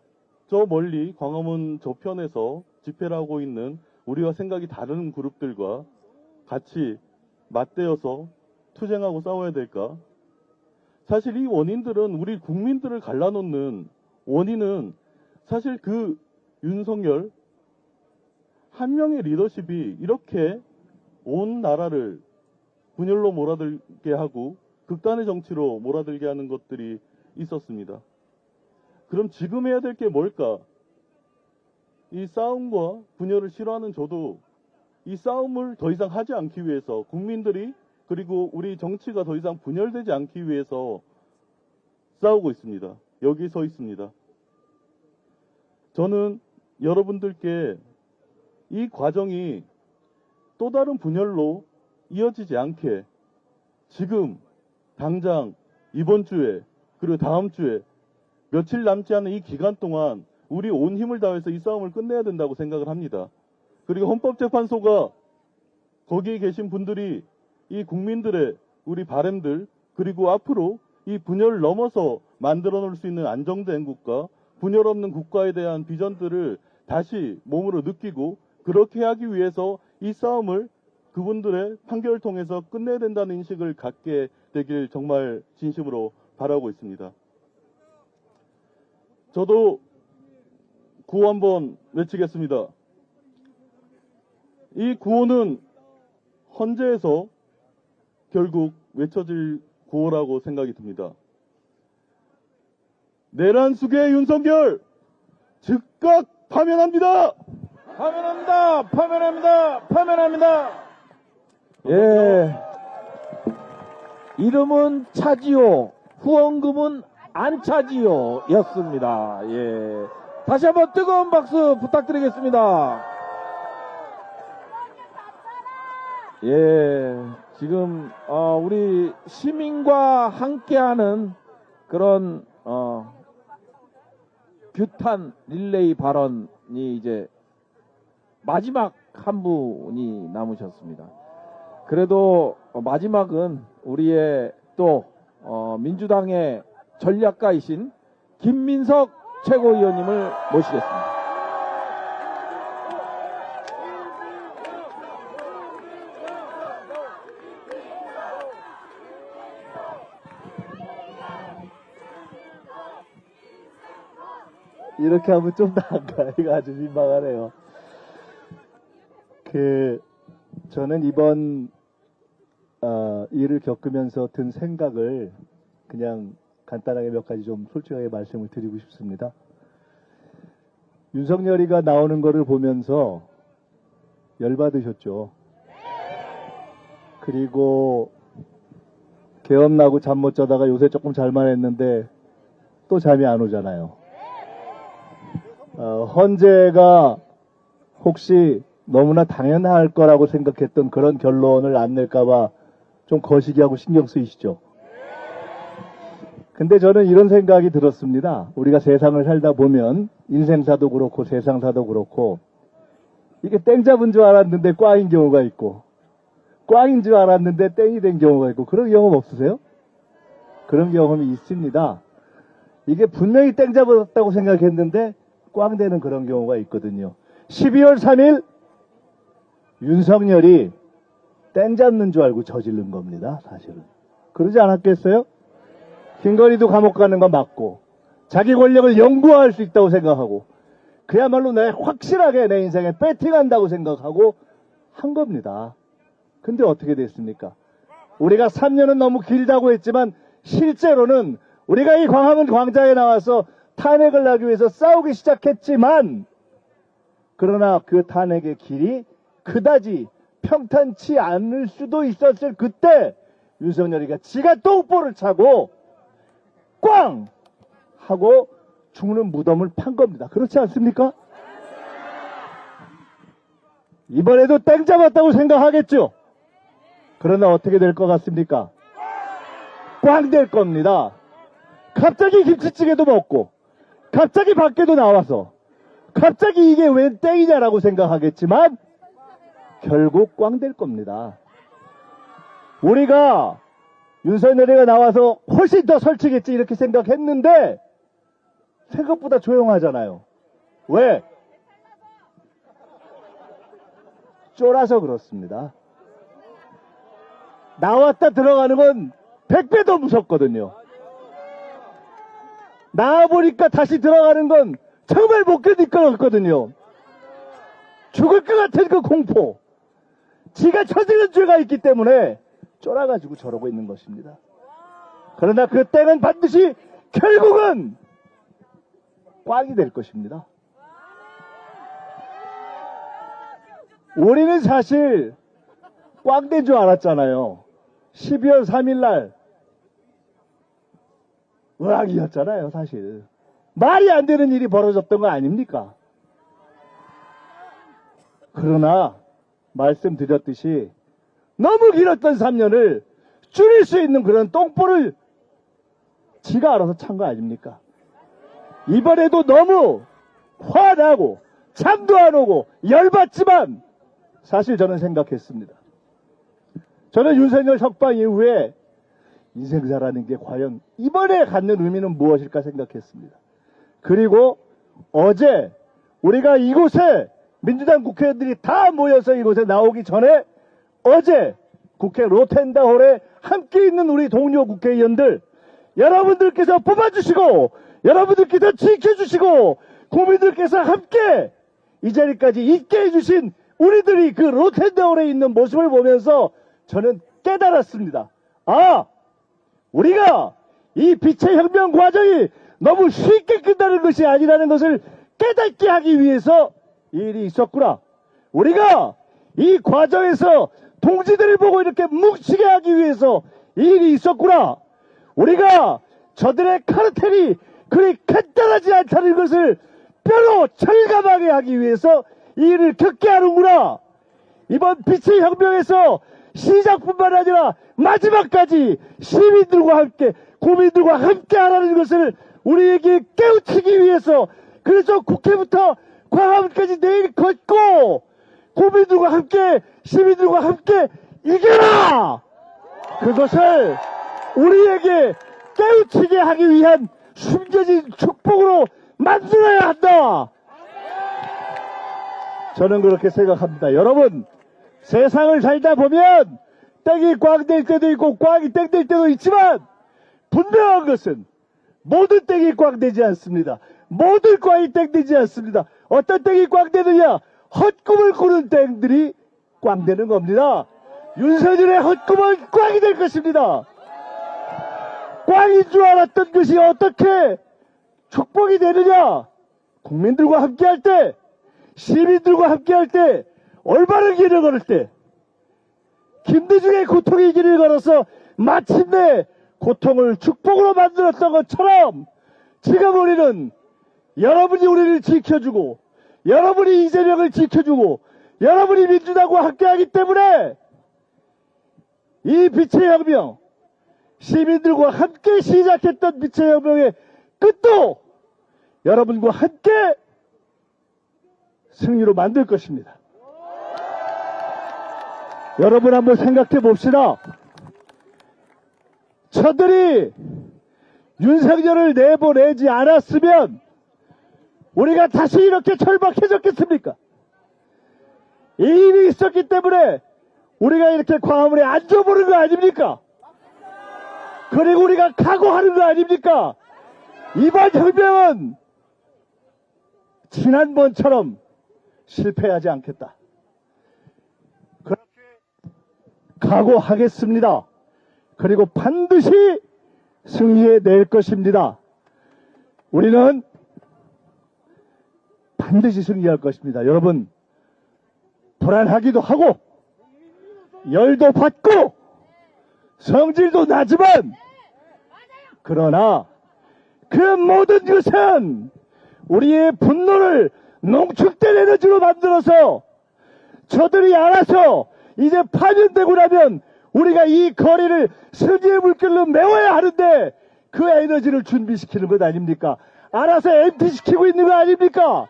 Speaker 9: 저 멀리 광화문 저편에서 집회를 하고 있는 우리와 생각이 다른 그룹들과 같이 맞대어서 투쟁하고 싸워야 될까? 사실 이 원인들은 우리 국민들을 갈라놓는 원인은 사실 그 윤석열 한 명의 리더십이 이렇게 온 나라를 분열로 몰아들게 하고 극단의 정치로 몰아들게 하는 것들이 있었습니다. 그럼 지금 해야 될 게 뭘까? 이 싸움과 분열을 싫어하는 저도 이 싸움을 더 이상 하지 않기 위해서 국민들이 그리고 우리 정치가 더 이상 분열되지 않기 위해서 싸우고 있습니다. 여기 서 있습니다. 저는 여러분들께 이 과정이 또 다른 분열로 이어지지 않게 지금 당장 이번 주에 그리고 다음 주에 며칠 남지 않은 이 기간 동안 우리 온 힘을 다해서 이 싸움을 끝내야 된다고 생각을 합니다. 그리고 헌법재판소가 거기에 계신 분들이 이 국민들의 우리 바람들 그리고 앞으로 이 분열을 넘어서 만들어 놓을 수 있는 안정된 국가, 분열 없는 국가에 대한 비전들을 다시 몸으로 느끼고 그렇게 하기 위해서 이 싸움을 그분들의 판결을 통해서 끝내야 된다는 인식을 갖게 되길 정말 진심으로 바라고 있습니다. 저도 구호 한번 외치겠습니다. 이 구호는 헌재에서 결국 외쳐질 구호라고 생각이 듭니다. 내란 수괴 윤석열 즉각 파면합니다.
Speaker 1: 파면합니다. 파면합니다. 파면합니다. 예. 이름은 차지요. 후원금은 안 차지요. 였습니다. 예. 다시 한번 뜨거운 박수 부탁드리겠습니다. 예. 지금, 우리 시민과 함께하는 그런, 규탄 릴레이 발언이 이제 마지막 한 분이 남으셨습니다. 그래도 마지막은 우리의 또 민주당의 전략가이신 김민석 최고위원님을 모시겠습니다.
Speaker 10: 이렇게 하면 좀 나은가? 이거 아주 민망하네요. 저는 이번, 일을 겪으면서 든 생각을 그냥 간단하게 몇 가지 좀 솔직하게 말씀을 드리고 싶습니다. 윤석열이가 나오는 거를 보면서 열받으셨죠. 그리고 개엄나고 잠 못 자다가 요새 조금 잘만 했는데 또 잠이 안 오잖아요. 헌재가 혹시 너무나 당연할 거라고 생각했던 그런 결론을 안 낼까봐 좀 거시기하고 신경 쓰이시죠. 근데 저는 이런 생각이 들었습니다. 우리가 세상을 살다 보면 인생사도 그렇고 세상사도 그렇고 이게 땡 잡은 줄 알았는데 꽝인 경우가 있고 꽝인 줄 알았는데 땡이 된 경우가 있고 그런 경험 없으세요? 그런 경험이 있습니다. 이게 분명히 땡 잡았다고 생각했는데 꽝 되는 그런 경우가 있거든요. 12월 3일 윤석열이 땡 잡는 줄 알고 저지른 겁니다. 사실은. 그러지 않았겠어요? 김건희도 감옥 가는 거 맞고 자기 권력을 영구화할 수 있다고 생각하고 그야말로 확실하게 내 인생에 배팅한다고 생각하고 한 겁니다. 근데 어떻게 됐습니까? 우리가 3년은 너무 길다고 했지만 실제로는 우리가 이 광화문 광장에 나와서 탄핵을 하기 위해서 싸우기 시작했지만 그러나 그 탄핵의 길이 그다지 평탄치 않을 수도 있었을 그때 윤석열이가 지가 똥볼을 차고 꽝! 하고 죽는 무덤을 판 겁니다. 그렇지 않습니까? 이번에도 땡 잡았다고 생각하겠죠? 그러나 어떻게 될 것 같습니까? 꽝 될 겁니다. 갑자기 김치찌개도 먹고 갑자기 밖에도 나와서 갑자기 이게 웬 땡이냐라고 생각하겠지만 결국 꽝 될 겁니다. 우리가 윤석열이가 나와서 훨씬 더 설치겠지 이렇게 생각했는데 생각보다 조용하잖아요. 왜? 쫄아서 그렇습니다. 나왔다 들어가는 건 100배 더 무섭거든요. 나와보니까 다시 들어가는 건 정말 못 견딜 것 같거든요. 죽을 것 같은 그 공포. 지가 저지른 죄가 있기 때문에 쫄아가지고 저러고 있는 것입니다. 그러나 그 땡은 반드시 결국은 꽝이 될 것입니다. 우리는 사실 꽝 된 줄 알았잖아요. 12월 3일 날 의학이었잖아요, 사실. 말이 안 되는 일이 벌어졌던 거 아닙니까? 그러나 말씀드렸듯이 너무 길었던 3년을 줄일 수 있는 그런 똥볼을 지가 알아서 찬 거 아닙니까? 이번에도 너무 화나고 잠도 안 오고 열받지만 사실 저는 생각했습니다. 저는 윤석열 석방 이후에 인생사라는 게 과연 이번에 갖는 의미는 무엇일까 생각했습니다. 그리고 어제 우리가 이곳에 민주당 국회의원들이 다 모여서 이곳에 나오기 전에 어제 국회 로텐다홀에 함께 있는 우리 동료 국회의원들 여러분들께서 뽑아주시고 여러분들께서 지켜주시고 국민들께서 함께 이 자리까지 있게 해주신 우리들이 그 로텐다홀에 있는 모습을 보면서 저는 깨달았습니다. 아! 우리가 이 빛의 혁명 과정이 너무 쉽게 끝나는 것이 아니라는 것을 깨닫게 하기 위해서 이 일이 있었구나. 우리가 이 과정에서 동지들을 보고 이렇게 뭉치게 하기 위해서 이 일이 있었구나. 우리가 저들의 카르텔이 그리 간단하지 않다는 것을 뼈로 철감하게 하기 위해서 이 일을 겪게 하는구나. 이번 빛의 혁명에서 시작뿐만 아니라 마지막까지 시민들과 함께 국민들과 함께 하라는 것을 우리에게 깨우치기 위해서, 그래서 국회부터 광화문까지 내일 걷고 국민들과 함께 시민들과 함께 이겨라! 그것을 우리에게 깨우치게 하기 위한 숨겨진 축복으로 만들어야 한다. 저는 그렇게 생각합니다. 여러분, 세상을 살다 보면 땡이 꽝 될 때도 있고 꽝이 땡 될 때도 있지만 분명한 것은 모든 땡이 꽝 되지 않습니다. 모든 꽝이 땡 되지 않습니다. 어떤 땡이 꽝 되느냐? 헛꿈을 꾸는 땡들이 꽝 되는 겁니다. 윤석열의 헛꿈은 꽝이 될 것입니다. 꽝인 줄 알았던 것이 어떻게 축복이 되느냐? 국민들과 함께할 때, 시민들과 함께할 때, 올바른 길을 걸을 때, 김대중의 고통의 길을 걸어서 마침내 고통을 축복으로 만들었던 것처럼 지금 우리는 여러분이 우리를 지켜주고, 여러분이 이재명을 지켜주고, 여러분이 민주당과 함께하기 때문에 이 빛의 혁명, 시민들과 함께 시작했던 빛의 혁명의 끝도 여러분과 함께 승리로 만들 것입니다. 여러분 한번 생각해 봅시다. 저들이 윤석열을 내보내지 않았으면 우리가 다시 이렇게 절박해졌겠습니까? 이 일이 있었기 때문에 우리가 이렇게 광화문에 앉아보는 거 아닙니까? 그리고 우리가 각오하는 거 아닙니까? 이번 혁명은 지난번처럼 실패하지 않겠다. 그렇게 각오하겠습니다. 그리고 반드시 승리해낼 것입니다. 우리는 반드시 승리할 것입니다. 여러분, 불안하기도 하고 열도 받고 성질도 나지만, 그러나 그 모든 것은 우리의 분노를 농축된 에너지로 만들어서 저들이 알아서 이제 파면되고 나면 우리가 이 거리를 승리의 물결로 메워야 하는데 그 에너지를 준비시키는 것 아닙니까? 알아서 MT시키고 있는 거 아닙니까?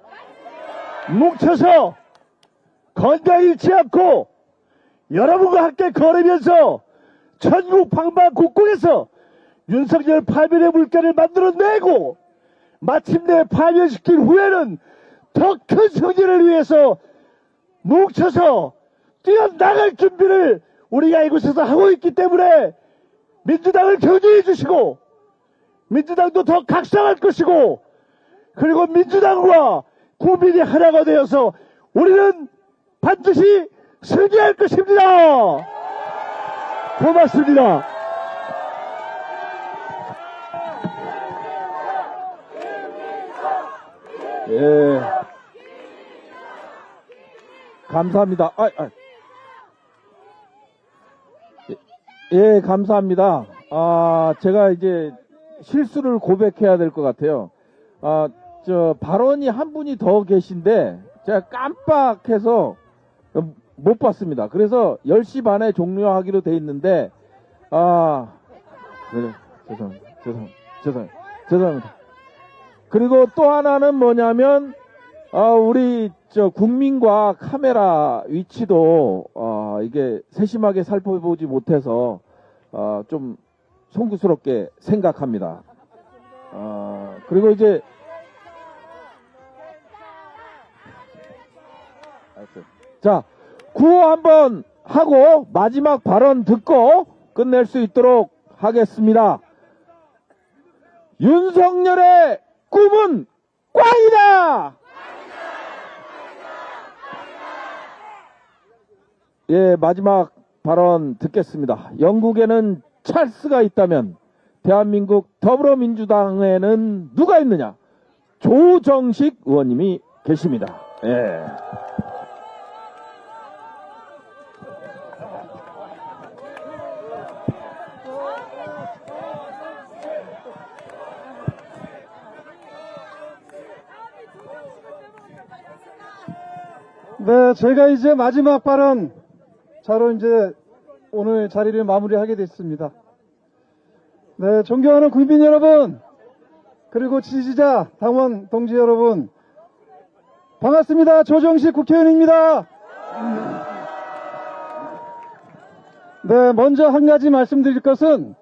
Speaker 10: 뭉쳐서 건강 잃지 않고 여러분과 함께 걸으면서 전국 방방곡곡에서 윤석열 파면의 물결을 만들어내고 마침내 파면시킨 후에는 더 큰 승리를 위해서 뭉쳐서 뛰어나갈 준비를 우리가 이곳에서 하고 있기 때문에 민주당을 격려해 주시고, 민주당도 더 각성할 것이고, 그리고 민주당과 국민이 하나가 되어서 우리는 반드시 승리할 것입니다. 고맙습니다.
Speaker 1: 예. 감사합니다. 예, 감사합니다. 제가 이제 실수를 고백해야 될 것 같아요. 발언이 한 분이 더 계신데, 제가 깜빡해서 못 봤습니다. 그래서 10시 반에 종료하기로 돼 있는데, 죄송합니다. 그리고 또 하나는 뭐냐면, 우리 국민과 카메라 위치도 이게 세심하게 살펴보지 못해서 좀 송구스럽게 생각합니다. 그리고 이제 자, 구호 한번 하고 마지막 발언 듣고 끝낼 수 있도록 하겠습니다. 윤석열의 꿈은 꽝이다! 예, 마지막 발언 듣겠습니다. 영국에는 찰스가 있다면 대한민국 더불어민주당에는 누가 있느냐? 조정식 의원님이 계십니다. 예.
Speaker 2: 네, 제가 이제 마지막 발언 자로 이제 오늘 자리를 마무리하게 됐습니다. 네, 존경하는 국민 여러분, 그리고 지지자, 당원 동지 여러분, 반갑습니다. 조정식 국회의원입니다. 네, 먼저 한 가지 말씀드릴 것은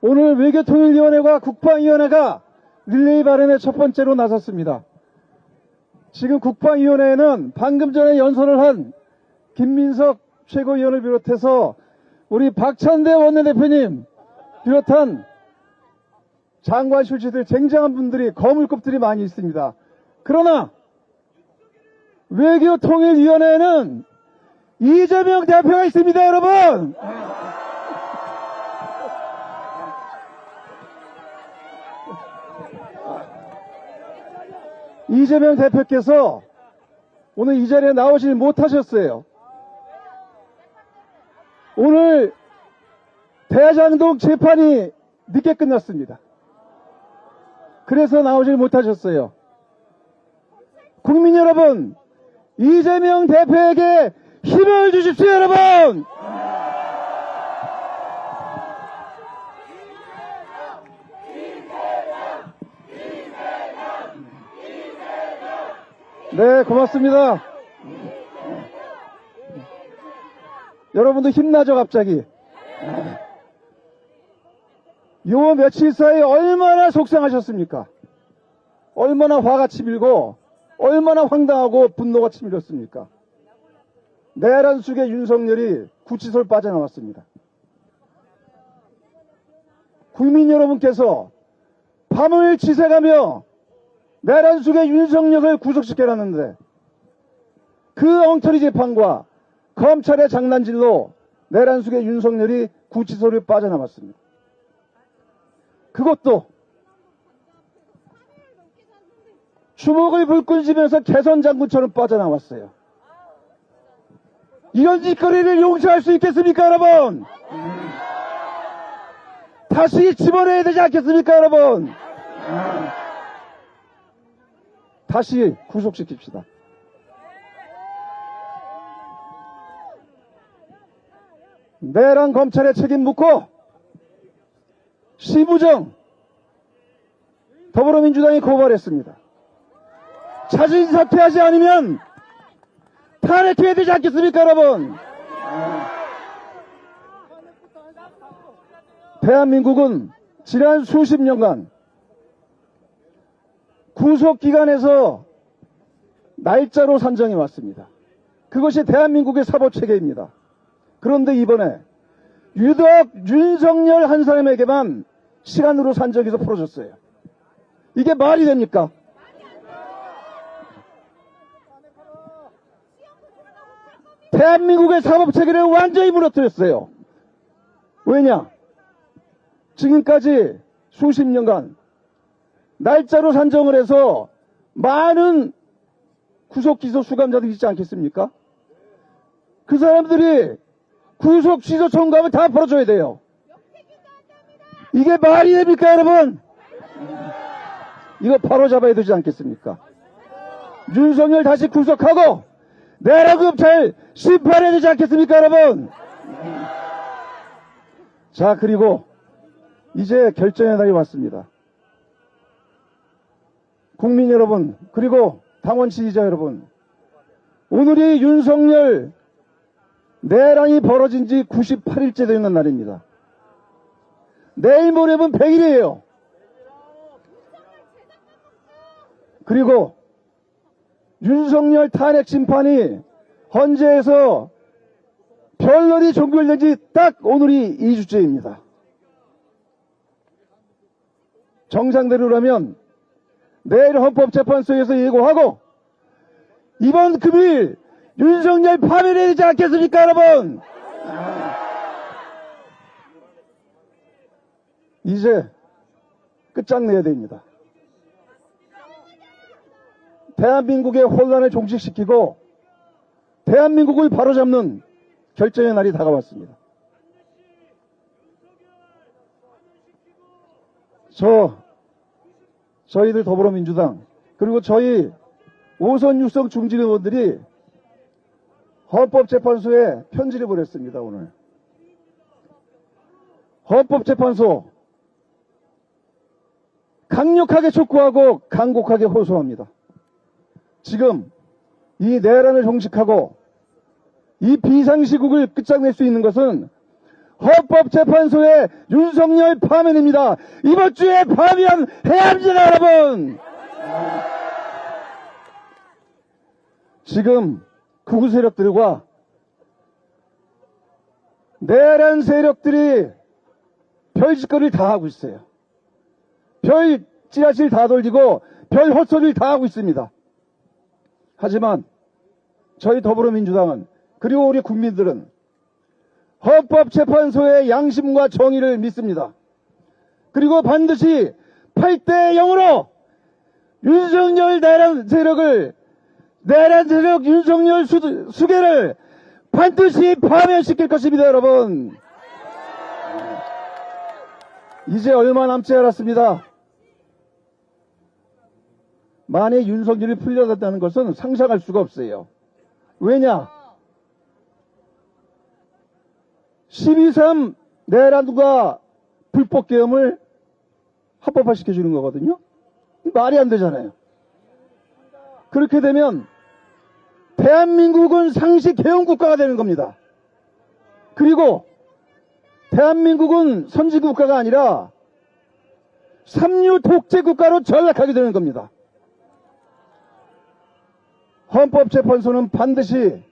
Speaker 2: 오늘 외교통일위원회와 국방위원회가 릴레이 발언의 첫 번째로 나섰습니다. 지금 국방위원회에는 방금 전에 연설을 한 김민석 최고위원을 비롯해서 우리 박찬대 원내대표님 비롯한 장관 출신들 쟁쟁한 분들이 거물급들이 많이 있습니다. 그러나 외교통일위원회에는 이재명 대표가 있습니다, 여러분. 이재명 대표께서 오늘 이 자리에 나오질 못하셨어요. 오늘 대장동 재판이 늦게 끝났습니다. 그래서 나오질 못하셨어요. 국민 여러분, 이재명 대표에게 힘을 주십시오, 여러분! 네, 고맙습니다. 여러분도 힘나죠, 갑자기? 요 며칠 사이 얼마나 속상하셨습니까? 얼마나 화가 치밀고 얼마나 황당하고 분노가 치밀었습니까? 내란 속의 윤석열이 구치소를 빠져나왔습니다. 국민 여러분께서 밤을 지새가며 내란 속의 윤석열을 구속시켜놨는데 그 엉터리 재판과 검찰의 장난질로 내란 속의 윤석열이 구치소를 빠져나왔습니다. 그것도 주먹을 불끈 쥐면서 개선장군처럼 빠져나왔어요. 이런 짓거리를 용서할 수 있겠습니까, 여러분? 다시 집어넣어야 되지 않겠습니까, 여러분? 다시 구속시킵시다. 내란 검찰의 책임 묻고 시부정 더불어민주당이 고발했습니다. 자진 사퇴하지 않으면 탄핵해야 되지 않겠습니까, 여러분? 대한민국은 지난 수십 년간 구속기관에서 날짜로 산정해 왔습니다. 그것이 대한민국의 사법체계입니다. 그런데 이번에 유독 윤석열 한 사람에게만 시간으로 산정해서 풀어줬어요. 이게 말이 됩니까? 대한민국의 사법체계를 완전히 무너뜨렸어요. 왜냐? 지금까지 수십 년간 날짜로 산정을 해서 많은 구속 기소 수감자들이 있지 않겠습니까? 그 사람들이 구속 취소 청구하면 다 풀어줘야 돼요. 이게 말이 됩니까, 여러분? 이거 바로 잡아야 되지 않겠습니까? 윤석열 다시 구속하고 내란 검찰 심판해야 되지 않겠습니까, 여러분? 자, 그리고 이제 결정의 날이 왔습니다. 국민 여러분, 그리고 당원 지지자 여러분, 오늘이 윤석열 내란이 벌어진 지 98일째 되는 날입니다. 내일 모레면 100일이에요. 그리고 윤석열 탄핵 심판이 헌재에서 결론이 종결된 지 딱 오늘이 2주째입니다. 정상대로라면 내일 헌법재판소에서 예고하고 이번 금요일 윤석열 파면해야 되지 않겠습니까, 여러분? 이제 끝장내야 됩니다.
Speaker 3: 대한민국의 혼란을 종식시키고 대한민국을 바로잡는 결정의 날이 다가왔습니다. 저희들 더불어민주당 그리고 저희 5선 6선 중진 의원들이 헌법재판소에 편지를 보냈습니다. 오늘 헌법재판소 강력하게 촉구하고 간곡하게 호소합니다. 지금 이 내란을 종식하고 이 비상시국을 끝장낼 수 있는 것은 헌법재판소의 윤석열 파면입니다. 이번 주에 파면해야 합니다, 여러분. 지금 극우 세력들과 내란 세력들이 별짓거리를 다 하고 있어요. 별 찌라시를 다 돌리고 별 헛소리를 다 하고 있습니다. 하지만 저희 더불어민주당은 그리고 우리 국민들은 헌법재판소의 양심과 정의를 믿습니다. 그리고 반드시 8대 0으로 윤석열 내란 세력 윤석열 수계를 반드시 파면시킬 것입니다, 여러분. 이제 얼마 남지 않았습니다. 만약 윤석열이 풀려갔다는 것은 상상할 수가 없어요. 왜냐? 12.3 내란과 불법계엄을 합법화시켜주는 거거든요. 말이 안 되잖아요. 그렇게 되면 대한민국은 상시 개헌국가가 되는 겁니다. 그리고 대한민국은 선진국가가 아니라 삼류 독재국가로 전락하게 되는 겁니다. 헌법재판소는 반드시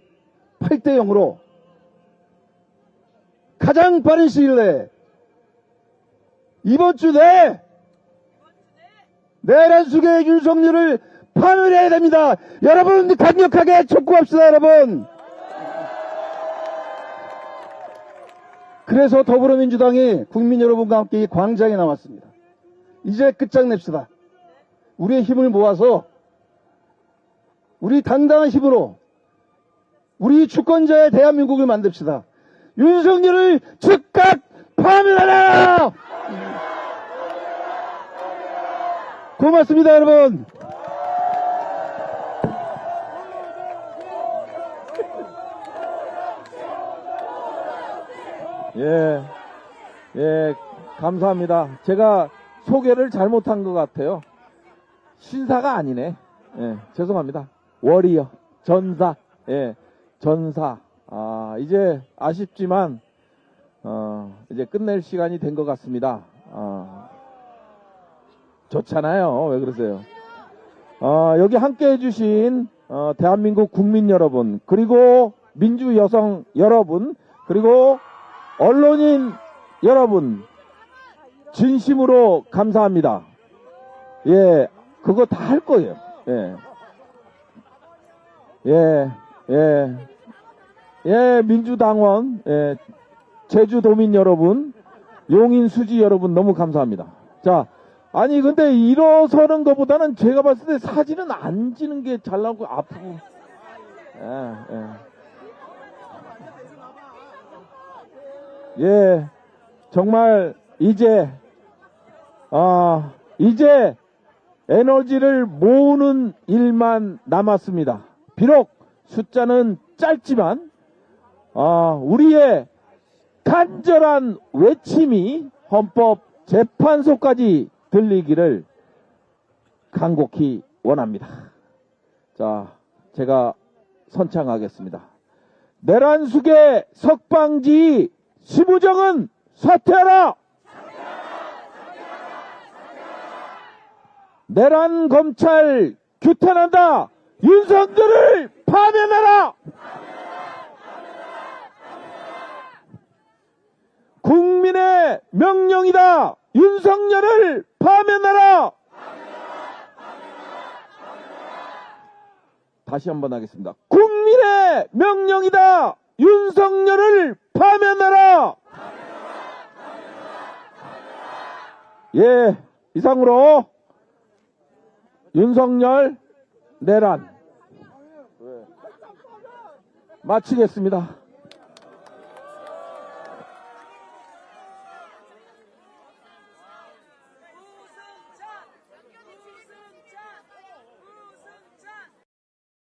Speaker 3: 8대 0으로 가장 빠른 시일 내에 이번 주 내에 내란 수계의 윤석열을 파면해야 됩니다. 여러분 강력하게 촉구합시다, 여러분. 그래서 더불어민주당이 국민 여러분과 함께 이 광장에 나왔습니다. 이제 끝장냅시다. 우리의 힘을 모아서 우리 당당한 힘으로 우리 주권자의 대한민국을 만듭시다. 윤석열을 즉각 파면하라! 고맙습니다, 여러분.
Speaker 1: 예, 감사합니다. 제가 소개를 잘못한 것 같아요. 신사가 아니네. 예, 죄송합니다. 워리어, 전사, 전사. 이제 아쉽지만, 이제 끝낼 시간이 된 것 같습니다. 좋잖아요. 왜 그러세요? 여기 함께 해주신, 대한민국 국민 여러분, 그리고 민주 여성 여러분, 그리고 언론인 여러분, 진심으로 감사합니다. 예, 그거 다 할 거예요. 민주당원, 제주도민 여러분, 용인 수지 여러분 너무 감사합니다. 자, 아니 근데 일어서는 것보다는 제가 봤을 때 사진은 안 찍는 게 잘 나오고 아프고. 정말 이제 에너지를 모으는 일만 남았습니다. 비록 숫자는 짧지만 우리의 간절한 외침이 헌법재판소까지 들리기를 간곡히 원합니다. 자, 제가 선창하겠습니다. 내란숙의 석방지 심우정은 사퇴하라! 내란 검찰 규탄한다! 윤석열을 파면하라! 국민의 명령이다! 윤석열을 파면하라! 다시 한번 하겠습니다. 국민의 명령이다! 윤석열을 파면하라! 이상으로 윤석열 내란 마치겠습니다.